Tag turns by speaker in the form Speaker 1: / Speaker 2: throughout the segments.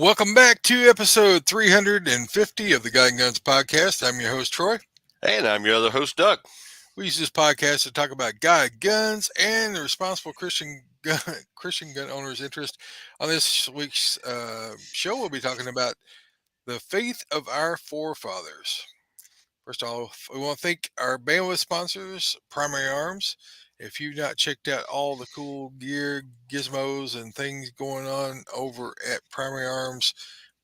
Speaker 1: Welcome back to episode 350 of the Guy and Guns podcast. I'm your host, Troy.
Speaker 2: And I'm your other host, Doug.
Speaker 1: We use this podcast to talk about guy guns and the responsible Christian gun owners' interest. On this week's show, we'll be talking about the faith of our forefathers. First of all, we want to thank our bandwidth sponsors, Primary Arms. If you've not checked out all the cool gear, gizmos, and things going on over at Primary Arms,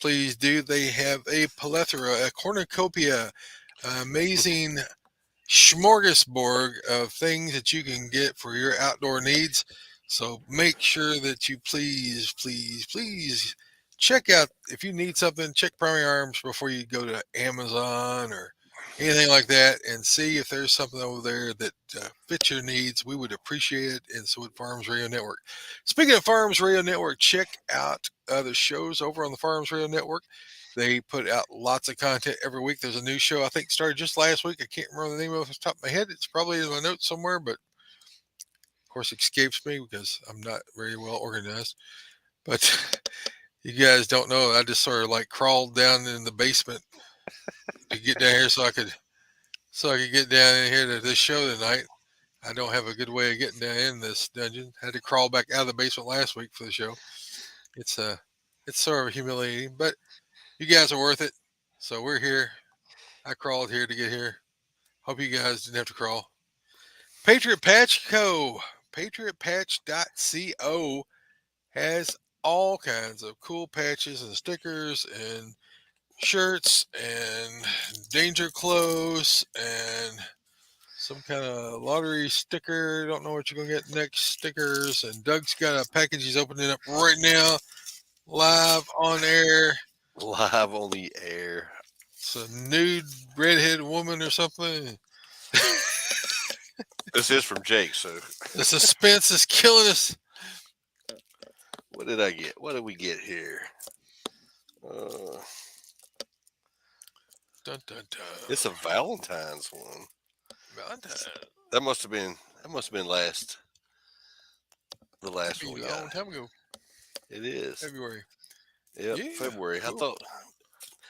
Speaker 1: please do. They have a plethora, a cornucopia, amazing smorgasbord of things that you can get for your outdoor needs. So make sure that you please check out, if you need something, check Primary Arms before you go to Amazon or anything like that, and see if there's something over there that fits your needs. We would appreciate it. And so would Farms Radio Network. Speaking of Farms Radio Network, check out other shows over on the Farms Radio Network. They put out lots of content every week. There's a new show I think started just last week. I can't remember the name of it off the top of my head. It's probably in my notes somewhere, but of course it escapes me because I'm not very well organized. But you guys don't know. I just sort of like crawled down in the basement to get down here so I could get down in here to this show tonight. I don't have a good way of getting down in this dungeon. I had to crawl back out of the basement last week for the show. It's it's sort of humiliating, but you guys are worth it. So we're here. I crawled here to get here. Hope you guys didn't have to crawl. Patriot Patch Co. PatriotPatch.co has all kinds of cool patches and stickers and shirts and danger clothes and some kind of lottery sticker. Don't know what you're going to get next. Stickers. And Doug's got a package he's opening up right now, live on air.
Speaker 2: Live on the air.
Speaker 1: It's a nude redhead woman or something.
Speaker 2: This is from Jake, so
Speaker 1: The suspense is killing us.
Speaker 2: what did I get? What did we get here? Uh,
Speaker 1: Dun, dun, dun.
Speaker 2: it's a Valentine's one.
Speaker 1: Valentine.
Speaker 2: That must have been last the last
Speaker 1: Be
Speaker 2: one
Speaker 1: a
Speaker 2: we
Speaker 1: long
Speaker 2: got.
Speaker 1: time ago.
Speaker 2: It is.
Speaker 1: February.
Speaker 2: Yep,
Speaker 1: Yeah,
Speaker 2: February. I
Speaker 1: cool.
Speaker 2: thought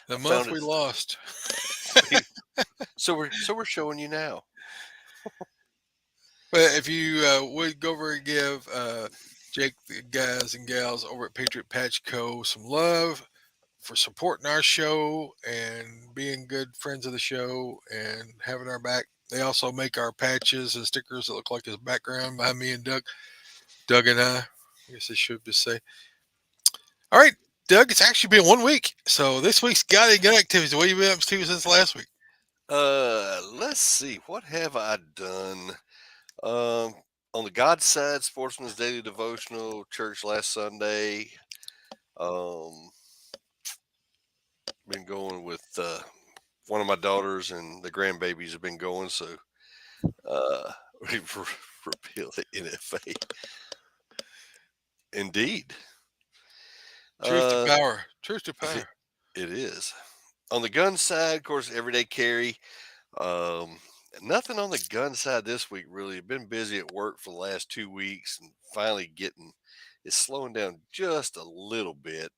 Speaker 1: The
Speaker 2: I
Speaker 1: month
Speaker 2: found
Speaker 1: we
Speaker 2: it.
Speaker 1: lost.
Speaker 2: So we're showing you now.
Speaker 1: But if you would go over and give Jake, the guys and gals over at Patriot Patch Co. some love for supporting our show and being good friends of the show and having our back. They also make our patches and stickers that look like his background behind me and Doug. Doug and I guess I should just say. All right, Doug, it's actually been 1 week. So this week's Got Any Gun Activities. What have you been up to since last week?
Speaker 2: Let's see. What have I done? Um, on the God side, Sportsman's Daily Devotional, church last Sunday. Um, been going with one of my daughters and the grandbabies have been going, so we repeal the NFA. Indeed.
Speaker 1: Truth to
Speaker 2: Uh,
Speaker 1: power. Truth to
Speaker 2: it,
Speaker 1: power.
Speaker 2: it is. On the gun side, of course, everyday carry. Um, nothing on the gun side this week, really. Been busy at work for the last 2 weeks and finally it's slowing down just a little bit.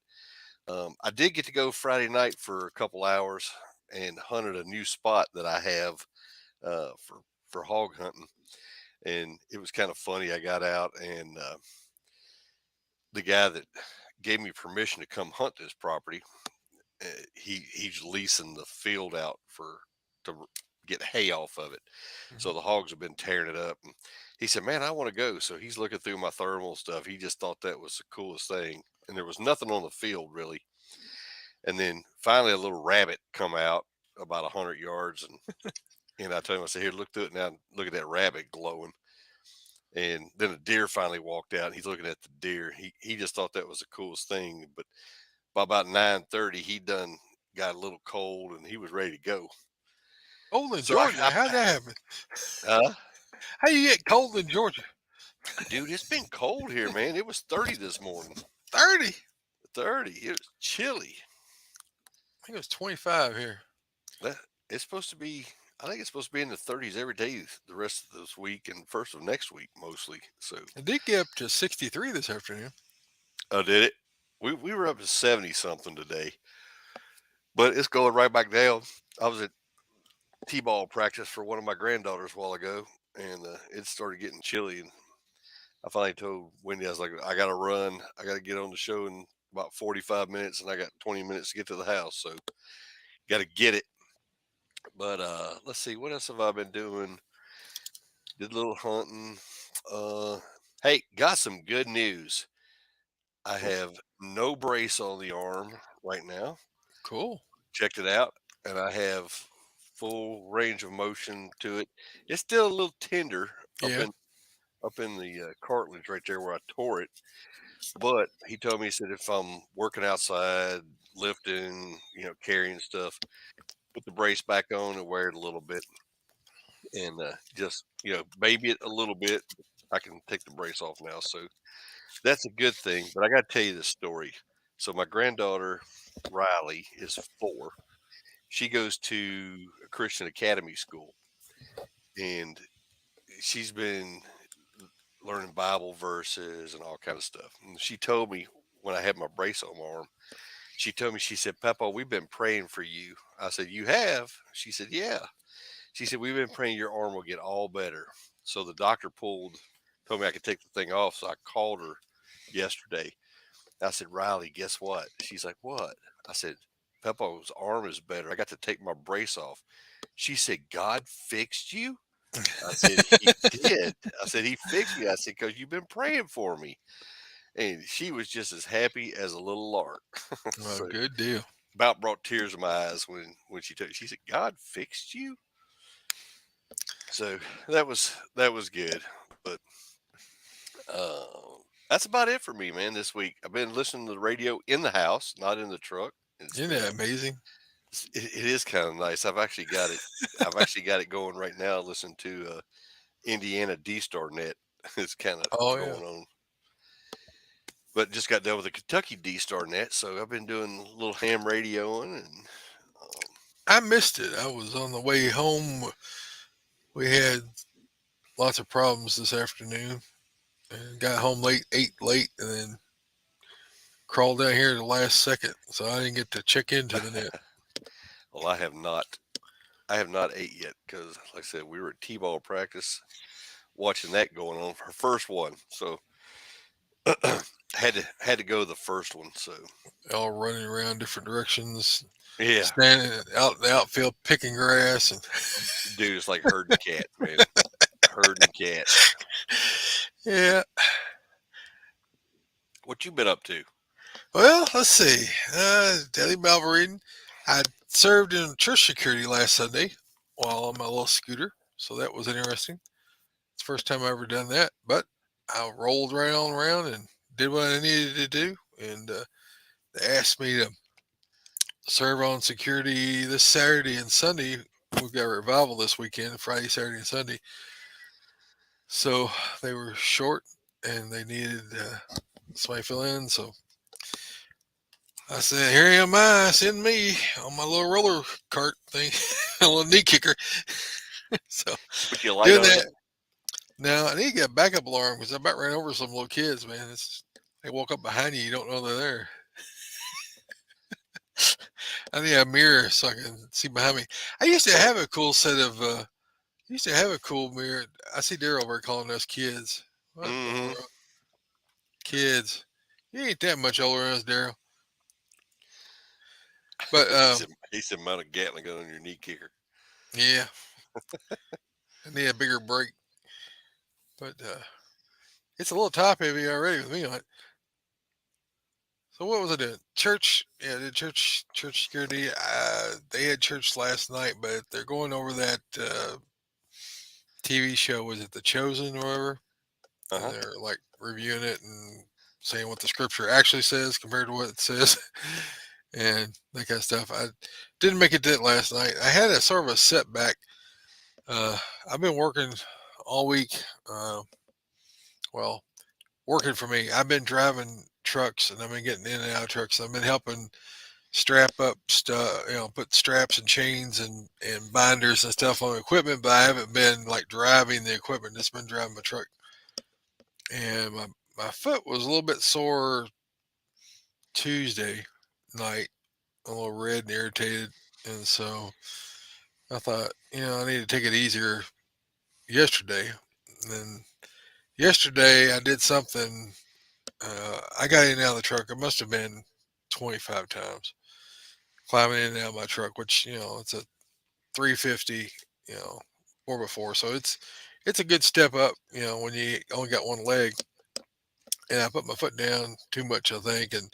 Speaker 2: I did get to go Friday night for a couple hours and hunted a new spot that I have for hog hunting, and it was kind of funny. I got out and the guy that gave me permission to come hunt this property, he's leasing the field out to get hay off of it. So
Speaker 1: Mhm.
Speaker 2: the hogs have been tearing it up. And he said, "Man, I want to go." So he's looking through my thermal stuff. He just thought that was the coolest thing, and there was nothing on the field really. And then finally, a little rabbit come out about 100 yards, and I told him, I said, "Here, look through it now. Look at that rabbit glowing." And then a deer finally walked out, and he's looking at the deer. He just thought that was the coolest thing. But by about 9:30, he done got a little cold, and he was ready to go.
Speaker 1: Cold in
Speaker 2: So I,
Speaker 1: Georgia. How'd that happen?
Speaker 2: uh,
Speaker 1: How you get cold in Georgia?
Speaker 2: dude, it's been cold here, man. It was 30 this morning.
Speaker 1: 30.
Speaker 2: 30. It was chilly.
Speaker 1: I think it was 25 here.
Speaker 2: That it's supposed to be. I think it's supposed to be in the 30s every day the rest of this week and first of next week mostly. So,
Speaker 1: It did get up to 63 this afternoon.
Speaker 2: oh, did it? We were up to 70 something today, but it's going right back down. I was at t-ball practice for one of my granddaughters a while ago, and it started getting chilly. And I finally told Wendy, I was like, I got to run. I got to get on the show in about 45 minutes, and I got 20 minutes to get to the house. So got to get it. But let's see, what else have I been doing? Did a little hunting. Uh, hey, got some good news. I
Speaker 1: Cool.
Speaker 2: have no brace on the arm right now.
Speaker 1: Cool.
Speaker 2: Checked it out, and I have full range of motion to it. It's still a little tender up
Speaker 1: Yeah.
Speaker 2: in the cartilage right there where I tore it. But he told me, he said, if I'm working outside, lifting, carrying stuff, put the brace back on and wear it a little bit, and just baby it a little bit. I can take the brace off now, so that's a good thing. But I got to tell you this story. So my granddaughter Riley is 4. She goes to a Christian academy school, and she's been learning Bible verses and all kind of stuff. And she told me when I had my brace on my arm, she told me, she said, Papa, we've been praying for you. I said, you have? She said, yeah. She said, we've been praying your arm will get all better. So the doctor told me I could take the thing off. So I called her yesterday. I said, Riley, guess what? She's like, what? I said, Peppo's arm is better. I got to take my brace off. She said, God fixed you? I said, he did. I said, he fixed me. I said, because you've been praying for me. And she was just as happy as a little lark.
Speaker 1: Well,
Speaker 2: So
Speaker 1: good deal.
Speaker 2: about brought tears in my eyes when she told, she said, God fixed you? So that was good. But uh, that's about it for me, man, this week. I've been listening to the radio in the house, not in the truck. It's
Speaker 1: Isn't
Speaker 2: been
Speaker 1: that amazing?
Speaker 2: it is kind of nice. I've actually got it going right now. Listen to Indiana D Star Net. It's kind of
Speaker 1: Oh yeah.
Speaker 2: going on, but just got done with the Kentucky D Star Net, so I've been doing a little ham radioing and
Speaker 1: I missed it. I was on the way home. We had lots of problems this afternoon and got home late, ate late, and then crawled down here at the last second. So I didn't get to check into the net.
Speaker 2: well, I have not ate yet because, like I said, we were at T-ball practice watching that going on, her first one, so had to go to the first one. So
Speaker 1: All running around different directions,
Speaker 2: yeah,
Speaker 1: standing out in the outfield picking grass, and
Speaker 2: dude, it's like herding cats, man, herding cats.
Speaker 1: yeah.
Speaker 2: What you been up to?
Speaker 1: Well, let's see. Daily Bible reading. I served in church security last Sunday while on my little scooter, so that was interesting. It's the first time I ever done that, but I rolled right on around and did what I needed to do, and they asked me to serve on security this Saturday and Sunday. We've got a revival this weekend, Friday, Saturday, and Sunday. So they were short and they needed somebody to fill in. So I said, "Here am I, send me on my little roller cart thing, a little knee kicker." So
Speaker 2: Put your light
Speaker 1: doing
Speaker 2: on it.
Speaker 1: that now, I need to get a backup alarm because I about ran over some little kids. Man, they walk up behind you, you don't know they're there. I need a mirror so I can see behind me. I used to have a cool set of. Used to have a cool mirror. I see Daryl over calling us kids. What in the
Speaker 2: Hmm.
Speaker 1: world? Kids. You ain't that much older than us, Daryl. But
Speaker 2: he said mount a Gatling gun on your knee kicker.
Speaker 1: yeah, I need a bigger break. But it's a little top heavy already with me on it. So what was I doing? Church. Yeah, I did church security. They had church last night, but they're going over that TV show. Was it The Chosen or whatever?
Speaker 2: Uh
Speaker 1: And
Speaker 2: huh.
Speaker 1: they're like reviewing it and saying what the scripture actually says compared to what it says. And that kind of stuff. I didn't make it to it last night. I had a sort of a setback. Uh, I've been working all week. Well, working for me. I've been driving trucks and I've been getting in and out of trucks. I've been helping strap up stuff, put straps and chains and binders and stuff on equipment, but I haven't been like driving the equipment. Just been driving my truck. And my foot was a little bit sore Tuesday night, a little red and irritated, and so I thought, I need to take it easier yesterday. And then yesterday I did something. I got in and out of the truck. It must have been 25 times climbing in and out of my truck, which it's a 350, you know, 4x4. So it's a good step up, when you only got one leg. And I put my foot down too much, I think, and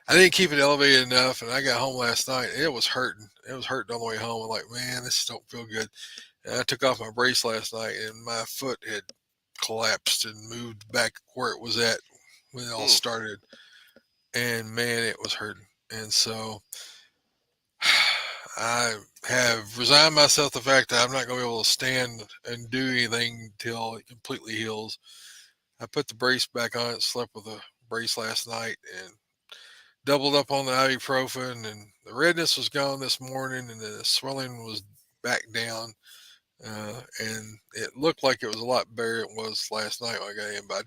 Speaker 1: I didn't keep it elevated enough. And I got home last night, and it was hurting. It was hurting on the way home. I'm like, man, this don't feel good. And I took off my brace last night, and my foot had collapsed and moved back where it was at when it all
Speaker 2: Hmm.
Speaker 1: started. And man, it was hurting. And so I have resigned myself to the fact that I'm not going to be able to stand and do anything until it completely heals. I put the brace back on it, slept with a brace last night, and doubled up on the ibuprofen. And the redness was gone this morning, and the swelling was back down. And it looked like it was a lot better than it was last night when I got in. But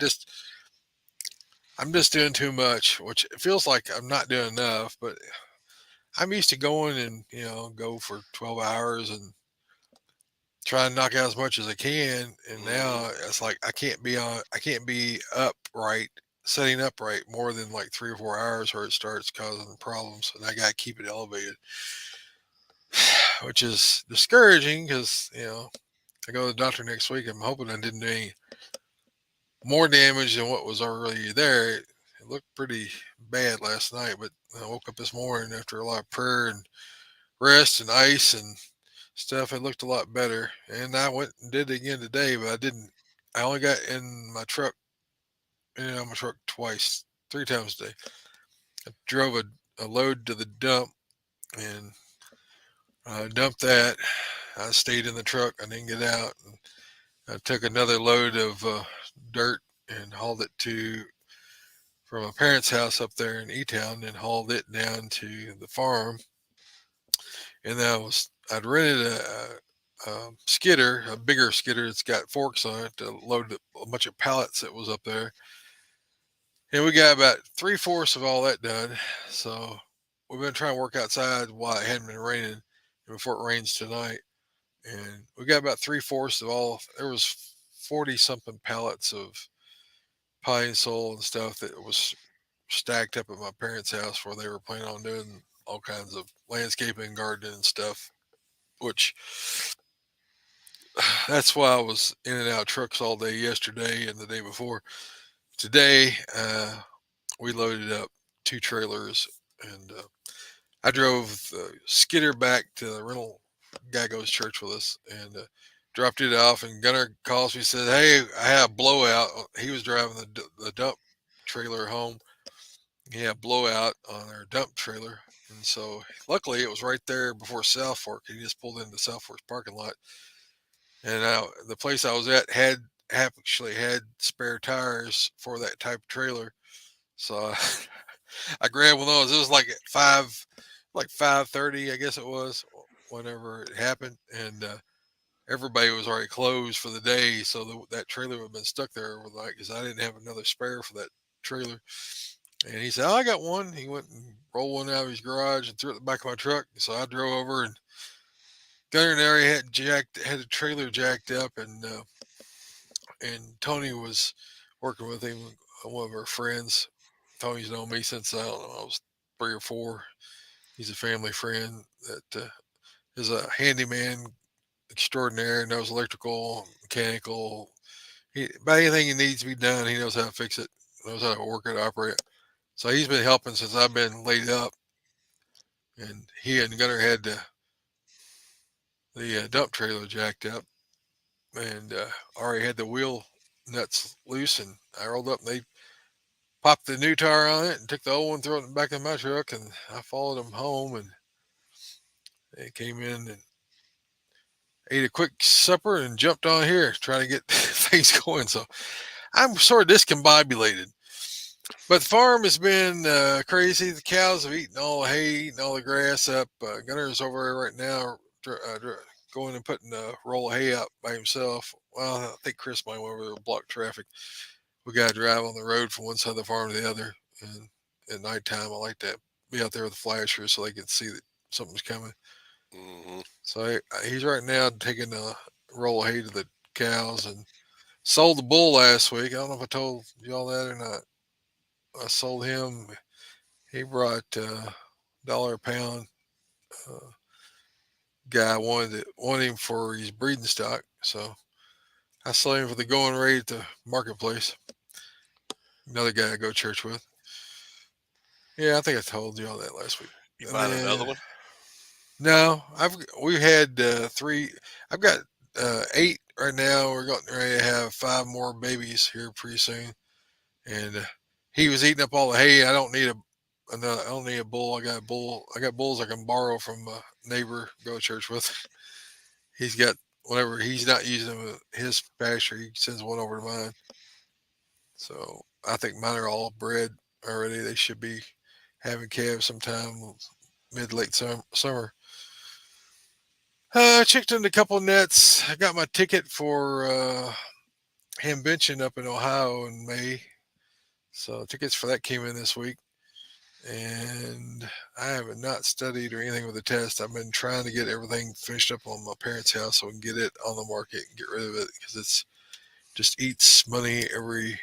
Speaker 1: I'm just doing too much, which it feels like I'm not doing enough. But I'm used to going and go for 12 hours and try and knock out as much as I can. And
Speaker 2: Hmm.
Speaker 1: now it's like I can't be upright, setting upright more than like 3 or 4 hours, or it starts causing problems, and I got to keep it elevated, which is discouraging because I go to the doctor next week. I'm hoping I didn't do any more damage than what was already there. It looked pretty bad last night, but I woke up this morning after a lot of prayer and rest and ice and stuff. It looked a lot better, and I went and did it again today, but I didn't. I only got in my truck twice, 3 times a day. I drove a load to the dump and dumped that. I stayed in the truck. I didn't get out. And I took another load of dirt and hauled it to from my parents' house up there in E Town and hauled it down to the farm. And I'd rented a skidder, a bigger skidder. It's got forks on it to load a bunch of pallets that was up there. And we got about 3/4 of all that done. So we've been trying to work outside while it hadn't been raining and before it rains tonight. And we got about 3/4 of all. There was 40 something pallets of pine sol and stuff that was stacked up at my parents' house where they were planning on doing all kinds of landscaping, gardening, and stuff. Which that's why I was in and out of trucks all day yesterday and the day before. Today, we loaded up 2 trailers, and I drove the skidder back to the rental guy goes to church with us, and dropped it off. And Gunner calls me, said, "Hey, I had a blowout." He was driving the dump trailer home. He had a blowout on our dump trailer, and so luckily it was right there before South Fork. He just pulled into South Fork's parking lot, and the place I was at actually had spare tires for that type of trailer. So I grabbed one of those. It was like 5:30, I guess it was, whenever it happened, and everybody was already closed for the day. So that trailer would have been stuck there overnight because I didn't have another spare for that trailer. And he said, "Oh, I got one." He went and rolled one out of his garage and threw it in the back of my truck. So I drove over, and Gunner and Harry had a trailer jacked up, and Tony was working with him, one of our friends. Tony's known me since I don't know I was 3 or 4. He's a family friend that is a handyman extraordinaire. Knows electrical, mechanical. About anything he needs to be done, he knows how to fix it. Knows how to work it, operate it. So he's been helping since I've been laid up. And he and Gunner had the dump trailer jacked up, and already had the wheel nuts loose. And I rolled up, and they popped the new tire on it and took the old one, threw it in the back of my truck, and I followed them home. And they came in and ate a quick supper and jumped on here trying to get things going. So I'm sort of discombobulated. But the farm has been crazy. The cows have eaten all the hay, eaten all the grass up. Gunner's over there right now, going and putting a roll of hay out by himself. Well, I think Chris might went over there to block traffic. We got to drive on the road from one side of the farm to the other. And at nighttime. I like to be out there with the flasher so they can see that something's coming.
Speaker 2: Hmm.
Speaker 1: So he's right now taking a roll of hay to the cows and sold the bull last week. I don't know if I told you all that or not. I sold him. He brought dollar a pound. Uh, Guy wanted him for his breeding stock, so I sold him for the going rate at the marketplace. Another guy I go to church with. Yeah, I think I told you all that last week.
Speaker 2: You
Speaker 1: And
Speaker 2: buying another
Speaker 1: then
Speaker 2: one?
Speaker 1: no, we had three. I've got eight right now. We're going ready to have five more babies here pretty soon. And he was eating up all the hay. I don't need another. I don't need a bull. I got a bull. I got bulls I can borrow from a neighbor go to church with. He's got whenever he's not using them at his pasture, he sends one over to mine. So I think mine are all bred already. They should be having calves sometime mid late summer. I checked in a couple of nets. I got my ticket for Hamvention up in Ohio in May. So tickets for that came in this week. And I have not studied or anything with the test. I've been trying to get everything finished up on my parents' house so we can get it on the market and get rid of it because it's just eats money every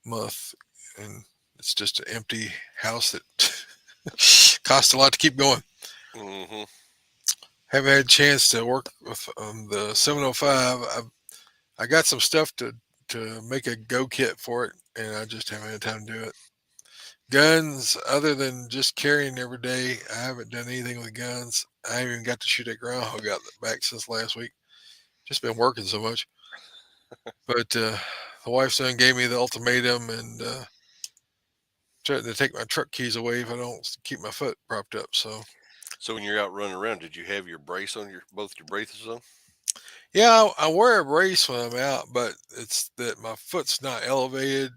Speaker 1: month, and it's just an empty house that costs a lot to keep going.
Speaker 2: Hmm.
Speaker 1: Haven't had a chance to work with the 705. I got some stuff to make a go kit for it, and I just haven't had time to do it. Guns, other than just carrying every day, I haven't done anything with guns. I haven't even got to shoot at groundhog out back since last week. Just been working so much. But the wife's son gave me the ultimatum and threatened to take my truck keys away if I don't keep my foot propped up. So
Speaker 2: So when you're out running around, did you have your brace on your both your braces on?
Speaker 1: yeah, I wear a brace when I'm out, but it's that my foot's not elevated,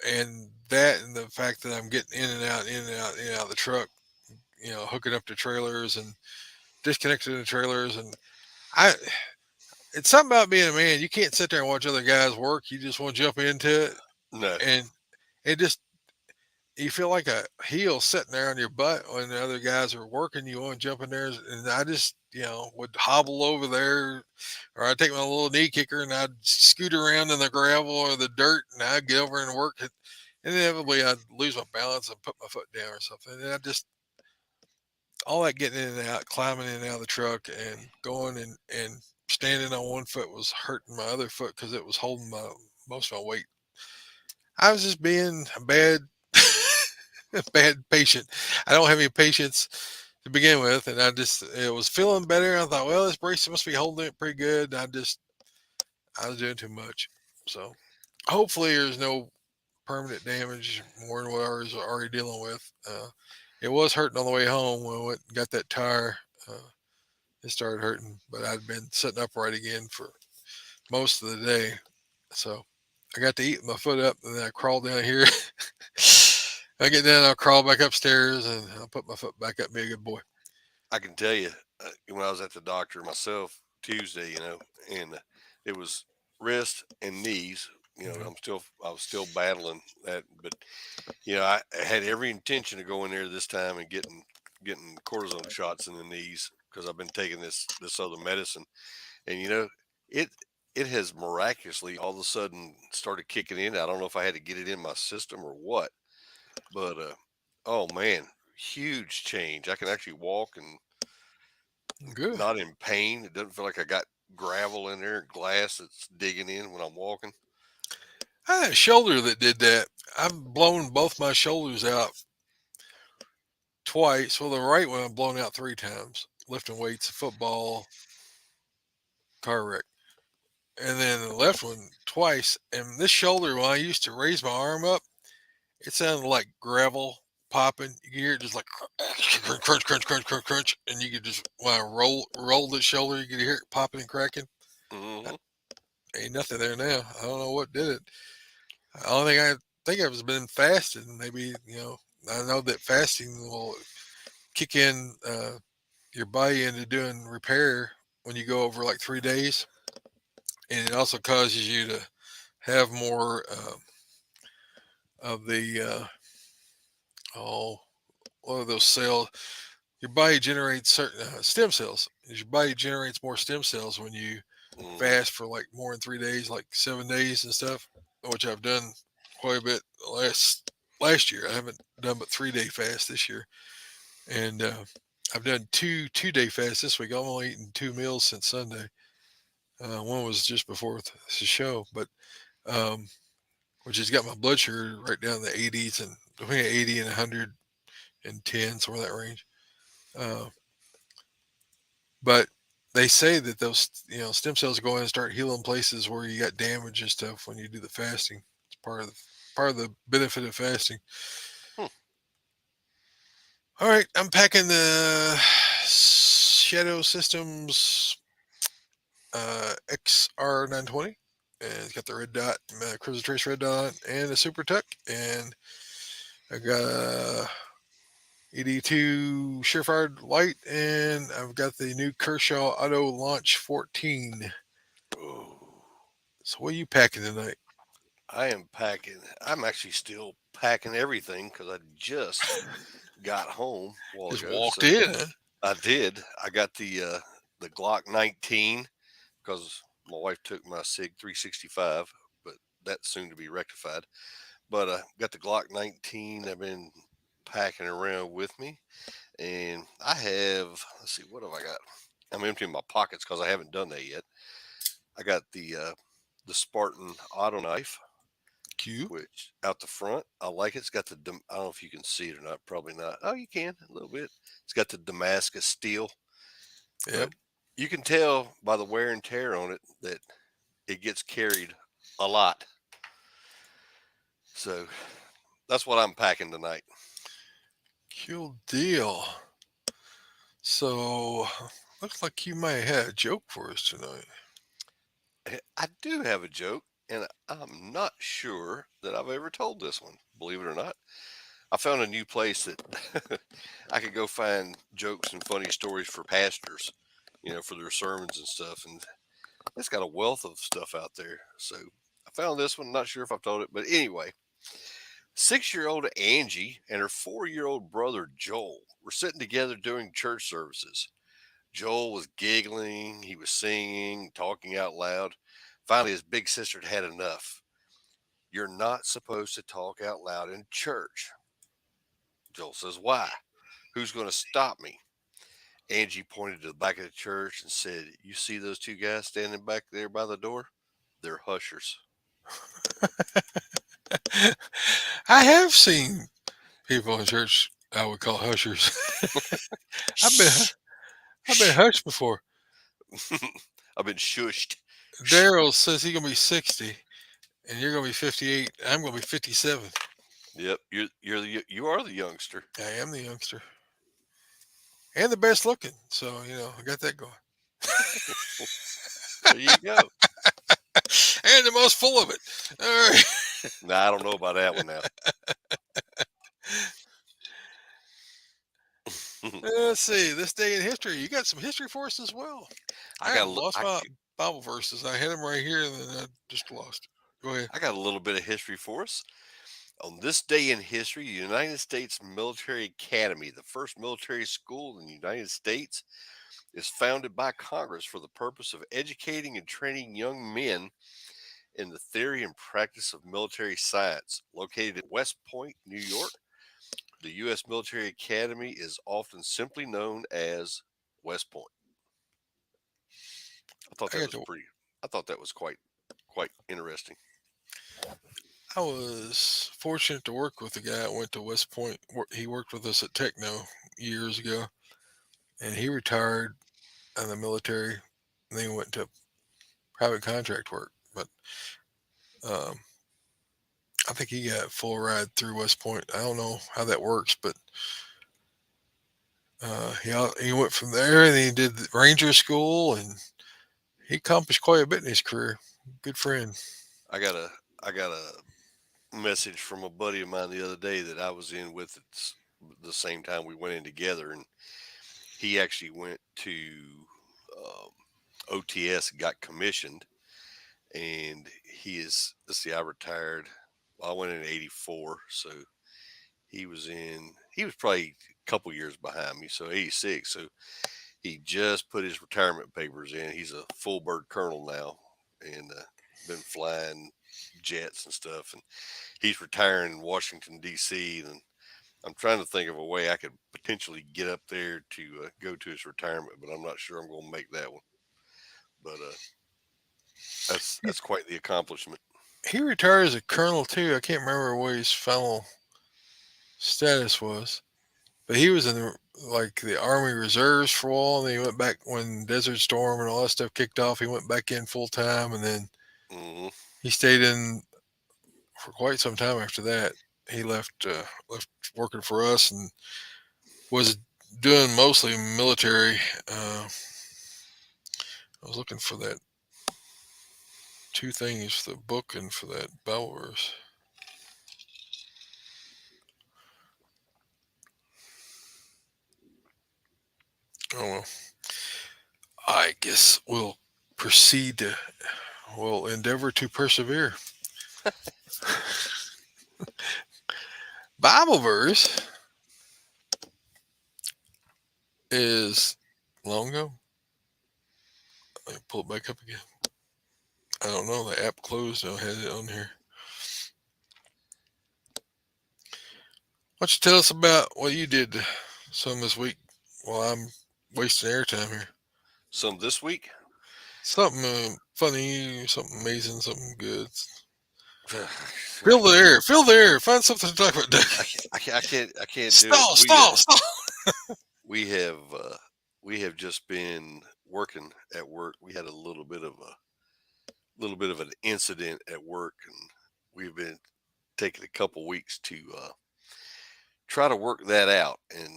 Speaker 1: and that and the fact that I'm getting in and out, in and out, in and out of the truck, hooking up to trailers and disconnected the trailers, and I. It's something about being a man. You can't sit there and watch other guys work. You just want to jump into it,
Speaker 2: No.
Speaker 1: and it just you feel like a heel sitting there on your butt when the other guys are working. You want to jump in there, and I just would hobble over there, or I'd take my little knee kicker and I'd scoot around in the gravel or the dirt, and I'd get over and work it. And inevitably, I'd lose my balance and put my foot down or something. And I just all that getting in and out, climbing in and out of the truck, and going and standing on one foot was hurting my other foot because it was holding my most of my weight. I was just being a bad bad patient. I don't have any patience to begin with, and it was feeling better. I thought, well, this brace must be holding it pretty good. I was doing too much. So hopefully there's no permanent damage more than what I was already dealing with. It was hurting on the way home when I went and got that tire. Uh, it started hurting, but I'd been sitting upright again for most of the day. So I got to eat my foot up, and then I crawled down here. I get down, I'll crawl back upstairs, and I'll put my foot back up, be a good boy.
Speaker 2: I can tell you, when I was at the doctor myself Tuesday, and it was wrist and knees.
Speaker 1: Hmm.
Speaker 2: I was still battling that, but I had every intention of going there this time and getting cortisone shots in the knees because I've been taking this other medicine, and it it has miraculously all of a sudden started kicking in. I don't know if I had to get it in my system or what, but oh man, huge change. I can actually walk and
Speaker 1: Good.
Speaker 2: not in pain. It doesn't feel like I got gravel in there, glass that's digging in when I'm walking.
Speaker 1: I had a shoulder that did that. I've blown both my shoulders out twice. Well, the right one I've blown out three times, lifting weights, football, car wreck. And then the left one twice. And this shoulder, when I used to raise my arm up, it sounded like gravel popping. You could hear it just like crunch, crunch, crunch, crunch, crunch, crunch. And you could just, when I roll the shoulder, you could hear it popping and cracking.
Speaker 2: Hmm.
Speaker 1: Ain't nothing there now. I don't know what did it. The only thing I think I've been fasting. Maybe, I know that fasting will kick in your body into doing repair when you go over like 3 days. And it also causes you to have more of the Oh, one of those cells. Your body generates certain stem cells. Your body generates more stem cells when you
Speaker 2: Hmm.
Speaker 1: fast for like more than 3 days, like 7 days and stuff, which I've done quite a bit last year. I haven't done but 3 day fast this year, and I've done two-day fasts this week. I've only eaten two meals since Sunday. One was just before the show, but um, which has got my blood sugar right down in the 80s and between 80 and 110, somewhere in that range. Uh, but they say that those stem cells go in and start healing places where you got damage and stuff when you do the fasting. It's part of the benefit of fasting.
Speaker 2: Hmm.
Speaker 1: All right, I'm packing the Shadow Systems XR920, and it's got the red dot, Cruiser Trace red dot, on it, and a Super Tuck, and I got a ED2 Surefire light, and I've got the new Kershaw Auto Launch 14.
Speaker 2: Oh,
Speaker 1: So what are you packing tonight?
Speaker 2: I am packing. I'm actually still packing everything because I just got home a while
Speaker 1: Just
Speaker 2: ago.
Speaker 1: walked
Speaker 2: So
Speaker 1: in, huh?
Speaker 2: I did. I got the Glock 19 because my wife took my Sig 365, but that's soon to be rectified. But I got the Glock 19. I've been packing around with me, and I have. Let's see, what have I got? I'm emptying my pockets because I haven't done that yet. I got the Spartan auto knife,
Speaker 1: Q.
Speaker 2: which out the front, I like it. It's got I don't know if you can see it or not. Probably not. Oh, you can a little bit. It's got the Damascus steel,
Speaker 1: Yep.
Speaker 2: but you can tell by the wear and tear on it that it gets carried a lot. So that's what I'm packing tonight.
Speaker 1: Cool deal. So looks like you might have had a joke for us tonight.
Speaker 2: I do have a joke, and I'm not sure that I've ever told this one. Believe it or not, I found a new place that I could go find jokes and funny stories for pastors, for their sermons and stuff. And it's got a wealth of stuff out there. So I found this one. Not sure if I've told it, but anyway, 6-year-old Angie and her 4-year-old brother Joel were sitting together during church services. Joel was giggling, he was singing, talking out loud. Finally, his big sister had had enough. You're not supposed to talk out loud in church. Joel says, why? Who's going to stop me? Angie pointed to the back of the church and said, you see those two guys standing back there by the door? They're hushers.
Speaker 1: I have seen people in church I would call hushers. I've been
Speaker 2: Shh.
Speaker 1: I've been
Speaker 2: Shh.
Speaker 1: hushed before.
Speaker 2: I've been shushed. Shh.
Speaker 1: Daryl says he's gonna be 60, and you're gonna be 58. I'm gonna be 57.
Speaker 2: Yep, you are the youngster.
Speaker 1: I am the youngster and the best looking, so I got that going,
Speaker 2: There you go.
Speaker 1: and the most full of it. All right.
Speaker 2: Now I don't know about that one now.
Speaker 1: Let's see. This day in history. You got some history for us as well. I
Speaker 2: I got
Speaker 1: have
Speaker 2: a
Speaker 1: lost my Bible verses. I had them right here, and then I just lost it. Go ahead.
Speaker 2: I got a little bit of history for us. On this day in history, the United States Military Academy, the first military school in the United States, is founded by Congress for the purpose of educating and training young men in the theory and practice of military science. Located at West Point, New York, the U.S. Military Academy is often simply known as West Point. I thought
Speaker 1: I
Speaker 2: that
Speaker 1: got
Speaker 2: was
Speaker 1: to.
Speaker 2: pretty. I thought that was quite interesting.
Speaker 1: I was fortunate to work with a guy that went to West Point. He worked with us at Techno years ago, and he retired in the military, and then he went to private contract work. But um, I think he got full ride through West Point. I don't know how that works, but he went from there, and he did the Ranger School, and he accomplished quite a bit in his career. Good friend.
Speaker 2: I got a I got a message from a buddy of mine the other day that I was in with at the same time we went in together, and he actually went to um, OTS, got commissioned, and he is. Let's see, I retired. Well, I went in '84, so he was probably a couple years behind me, so 86. So he just put his retirement papers in. He's a full bird colonel now, and been flying jets and stuff. And he's retiring in Washington D.C. And I'm trying to think of a way I could potentially get up there to go to his retirement, but I'm not sure I'm going to make that one. But
Speaker 1: He,
Speaker 2: that's quite the accomplishment.
Speaker 1: he retired as a colonel too. I can't remember what his final status was, but he was in the Army Reserves for a while. And then he went back when Desert Storm and all that stuff kicked off. He went back in full time, and then
Speaker 2: Hmm.
Speaker 1: he stayed in for quite some time after that. He left working for us and was doing mostly military. Uh, I was looking for that two things for the book and for that Bible verse. Oh well, I guess we'll endeavor to persevere. Bible verse is long ago. Let me pull it back up again. I don't know. The app closed. I had it on here. Why don't you tell us about what you did some this week while I'm wasting airtime here?
Speaker 2: Some this week.
Speaker 1: Something funny, something amazing, something good.
Speaker 2: I
Speaker 1: Fill the
Speaker 2: can't.
Speaker 1: air. Fill the air. Find something to talk about, Doug.
Speaker 2: I can't do it.
Speaker 1: Stall, stall, stall.
Speaker 2: We have we have just been working at work. We had a little bit of an incident at work, and we've been taking a couple weeks to try to work that out. And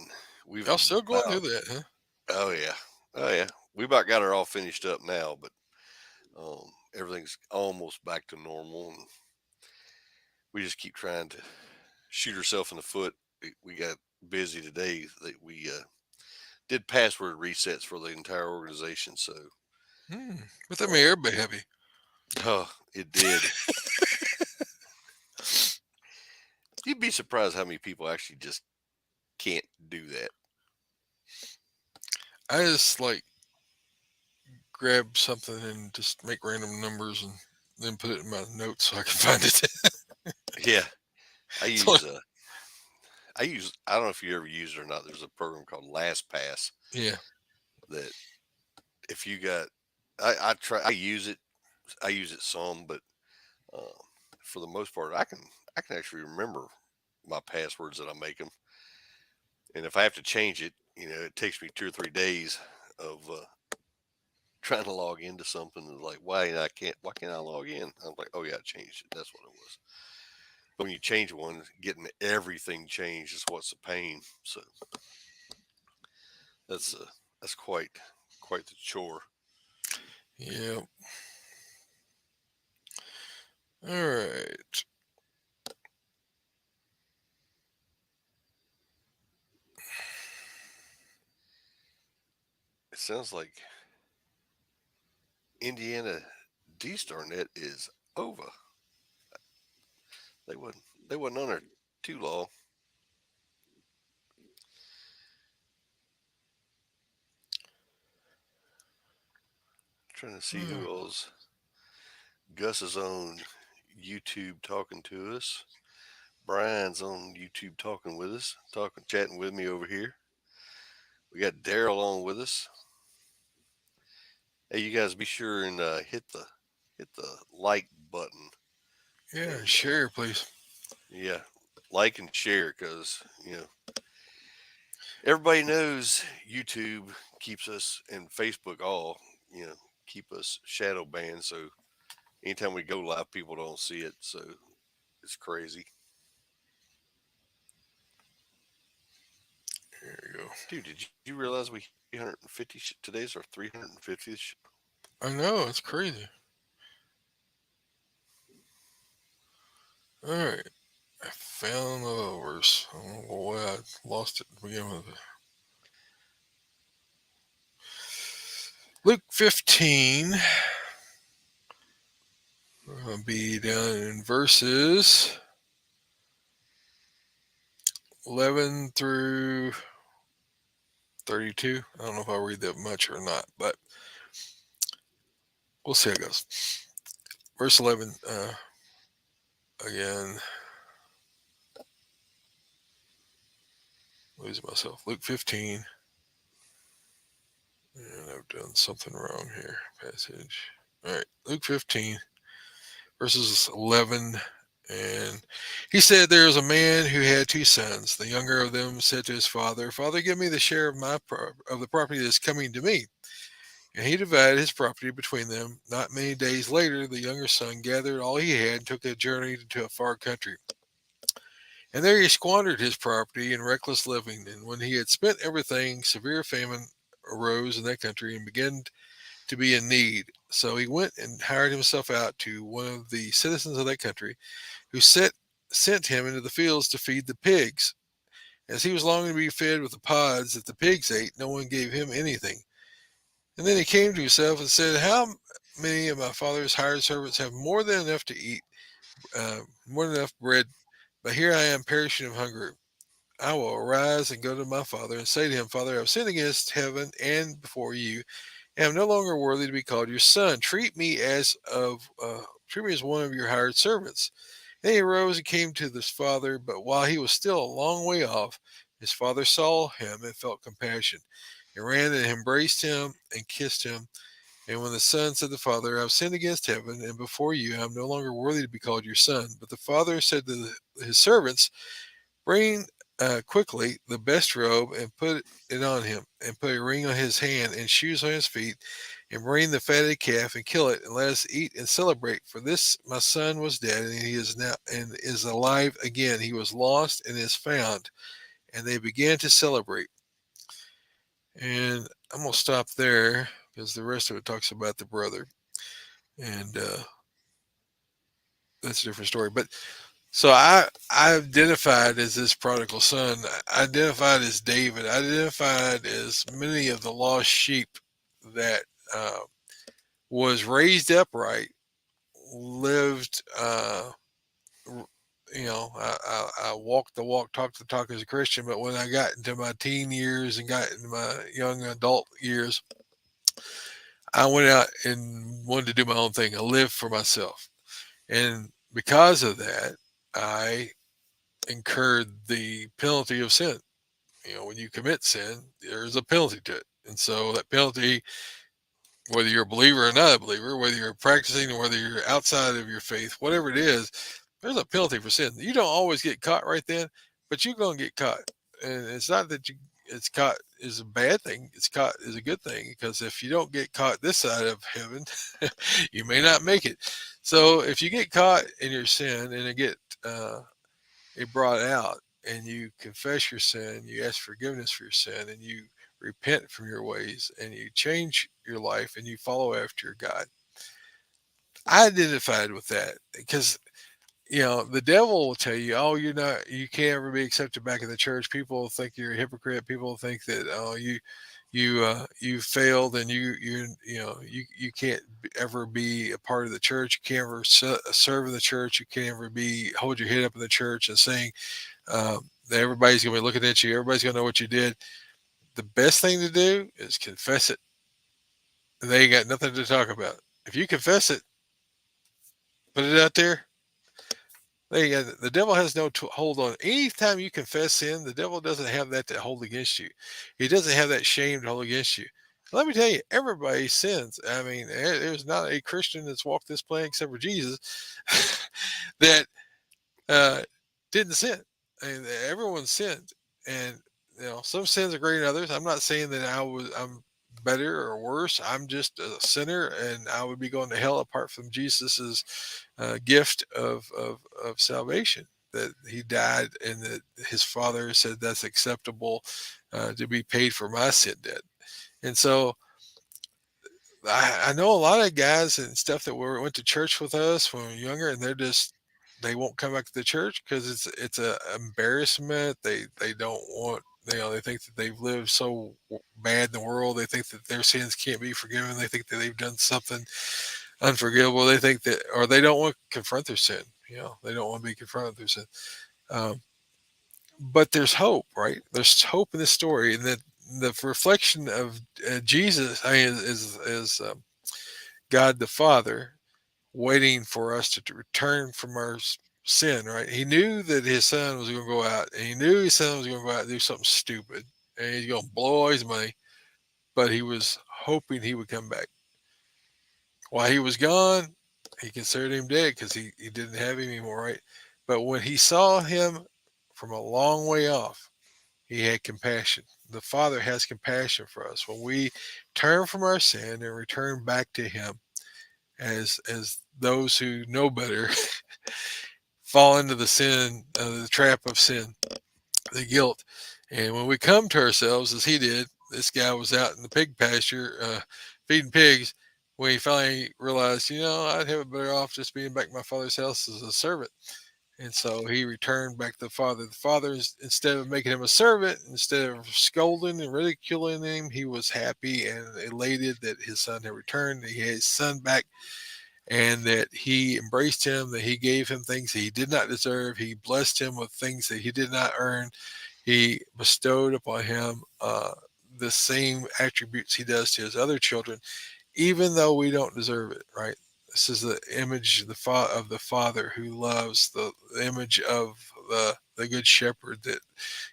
Speaker 2: we've
Speaker 1: Y'all still going through
Speaker 2: about
Speaker 1: that, huh?
Speaker 2: oh yeah, oh yeah, we about got her all finished up now, but everything's almost back to normal, and we just keep trying to shoot herself in the foot. We got busy today that we did password resets for the entire organization. So
Speaker 1: Hmm. But that made
Speaker 2: uh,
Speaker 1: everybody happy.
Speaker 2: oh, it did. You'd be surprised how many people actually just can't do that.
Speaker 1: I just grab something and just make random numbers and then put it in my notes so I can find it.
Speaker 2: Yeah, I
Speaker 1: So,
Speaker 2: use I don't know if you ever used it or not. There's a program called LastPass
Speaker 1: yeah.
Speaker 2: that if you got I try I use it some, but um, for the most part I can actually remember my passwords that I make them, and if I have to change it, it takes me 2 or 3 days of trying to log into something. And like, why can't I log in? I'm like, oh yeah, I changed it. That's what it was. But when you change one, getting everything changed is what's a pain. So that's uh that's quite the chore.
Speaker 1: Yeah. All right.
Speaker 2: It sounds like Indiana D-StarNet is over. They wasn't on there too long. Trying to see
Speaker 1: Hmm.
Speaker 2: who else. Gus is on YouTube talking to us. Brian's on YouTube talking with us, chatting with me over here. We got Daryl on with us. Hey, you guys, be sure and hit the like button
Speaker 1: Yeah.
Speaker 2: and
Speaker 1: Share, please.
Speaker 2: yeah, like and share because everybody knows YouTube keeps us and Facebook all keep us shadow banned. So anytime we go live, people don't see it. So it's crazy,
Speaker 1: There you go.
Speaker 2: dude. Did you realize we 350 today's our 350th?
Speaker 1: I know. It's crazy. All right. I found the verse. I don't know why I lost it to begin with. Luke 15. We're going to be down in verses 11 through 32. I don't know if I'll read that much or not, but we'll see how it goes. Verse 11, again, losing myself. Luke 15. And I've done something wrong here. Passage. All right, Luke 15, verses 11. And he said, there is a man who had two sons. The younger of them said to his father, Father, give me the share of of the property that is coming to me. And he divided his property between them. Not many days later, the younger son gathered all he had and took a journey to a far country. And there he squandered his property in reckless living. And when he had spent everything, severe famine arose in that country and began to be in need. So he went and hired himself out to one of the citizens of that country, who sent him into the fields to feed the pigs. As he was longing to be fed with the pods that the pigs ate, no one gave him anything. And then he came to himself and said, how many of my father's hired servants have more than enough to eat, more than enough bread, but here I am perishing of hunger. I will arise and go to my father and say to him, Father, I have sinned against heaven and before you, and am no longer worthy to be called your son. Treat me as one of your hired servants. Then he arose and came to his father, but while he was still a long way off, his father saw him and felt compassion, and ran and embraced him and kissed him. And when the son said to the father, I have sinned against heaven and before you, I am no longer worthy to be called your son. But the father said to his servants, bring quickly the best robe and put it on him, and put a ring on his hand and shoes on his feet, and bring the fatted calf and kill it, and let us eat and celebrate. For this my son was dead, and he is now and is alive again. He was lost and is found. And they began to celebrate. And I'm gonna stop there because the rest of it talks about the brother, and that's a different story. But so I identified as this prodigal son. I identified as David. I identified as many of the lost sheep that uh, was raised upright, lived. I walked the walk, talked the talk as a Christian. But when I got into my teen years and got into my young adult years, I went out and wanted to do my own thing. I lived for myself, and because of that, I incurred the penalty of sin. When you commit sin, there's a penalty to it. And so that penalty, whether you're a believer or not a believer, whether you're practicing or whether you're outside of your faith, whatever it is, there's a penalty for sin. You don't always get caught right then, but you're going to get caught. And it's not that it's caught is a bad thing. It's caught is a good thing, because if you don't get caught this side of heaven, you may not make it. So if you get caught in your sin and uh, it brought out, and you confess your sin, you ask forgiveness for your sin, and you repent from your ways, and you change your life, and you follow after God. I identified with that because the devil will tell you, oh, you can't ever be accepted back in the church. People think you're a hypocrite. People think that, oh, you failed, and you can't ever be a part of the church. You can't ever serve in the church. You can't ever hold your head up in the church and saying, that everybody's going to be looking at you. Everybody's going to know what you did. The best thing to do is confess it. They ain't got nothing to talk about. If you confess it, put it out there. The devil has no hold on. Anytime you confess sin, the devil doesn't have that to hold against you. He doesn't have that shame to hold against you. Let me tell you, everybody sins. I mean, there's not a Christian that's walked this planet except for Jesus that uh, didn't sin. I mean, everyone sinned, and some sins are greater than others. I'm not saying that I'm better or worse. I'm just a sinner, and I would be going to hell apart from Jesus's gift of salvation. That he died, and that his father said that's acceptable to be paid for my sin debt. And so I know a lot of guys and stuff that went to church with us when we were younger, and they won't come back to the church because it's a embarrassment. They don't want, they think that they've lived so bad in the world. They think that their sins can't be forgiven. They think that they've done something unforgivable. They think that, or they don't want to confront their sin. They don't want to be confronted with their sin. Um, but there's hope, right? There's hope in this story, and that the reflection of Jesus, I mean, is God the Father waiting for us to return from our sin, right? He knew that his son was going to go out, and he knew his son was going to go out and do something stupid, and he's going to blow all his money, but he was hoping he would come back. While he was gone, he considered him dead because he didn't have him anymore, right? But when he saw him from a long way off, he had compassion. The Father has compassion for us. When we turn from our sin and return back to him as those who know better fall into the sin, the trap of sin, the guilt. And when we come to ourselves, as he did, this guy was out in the pig pasture feeding pigs. When he finally realized, I'd have it better off just being back in my father's house as a servant. And so he returned back to the father. The father, instead of making him a servant, instead of scolding and ridiculing him, he was happy and elated that his son had returned. He had his son back, and that he embraced him, that he gave him things that he did not deserve. He blessed him with things that he did not earn. He bestowed upon him the same attributes he does to his other children, even though we don't deserve it, right? This is the image of the Father who loves, the image of the Good Shepherd that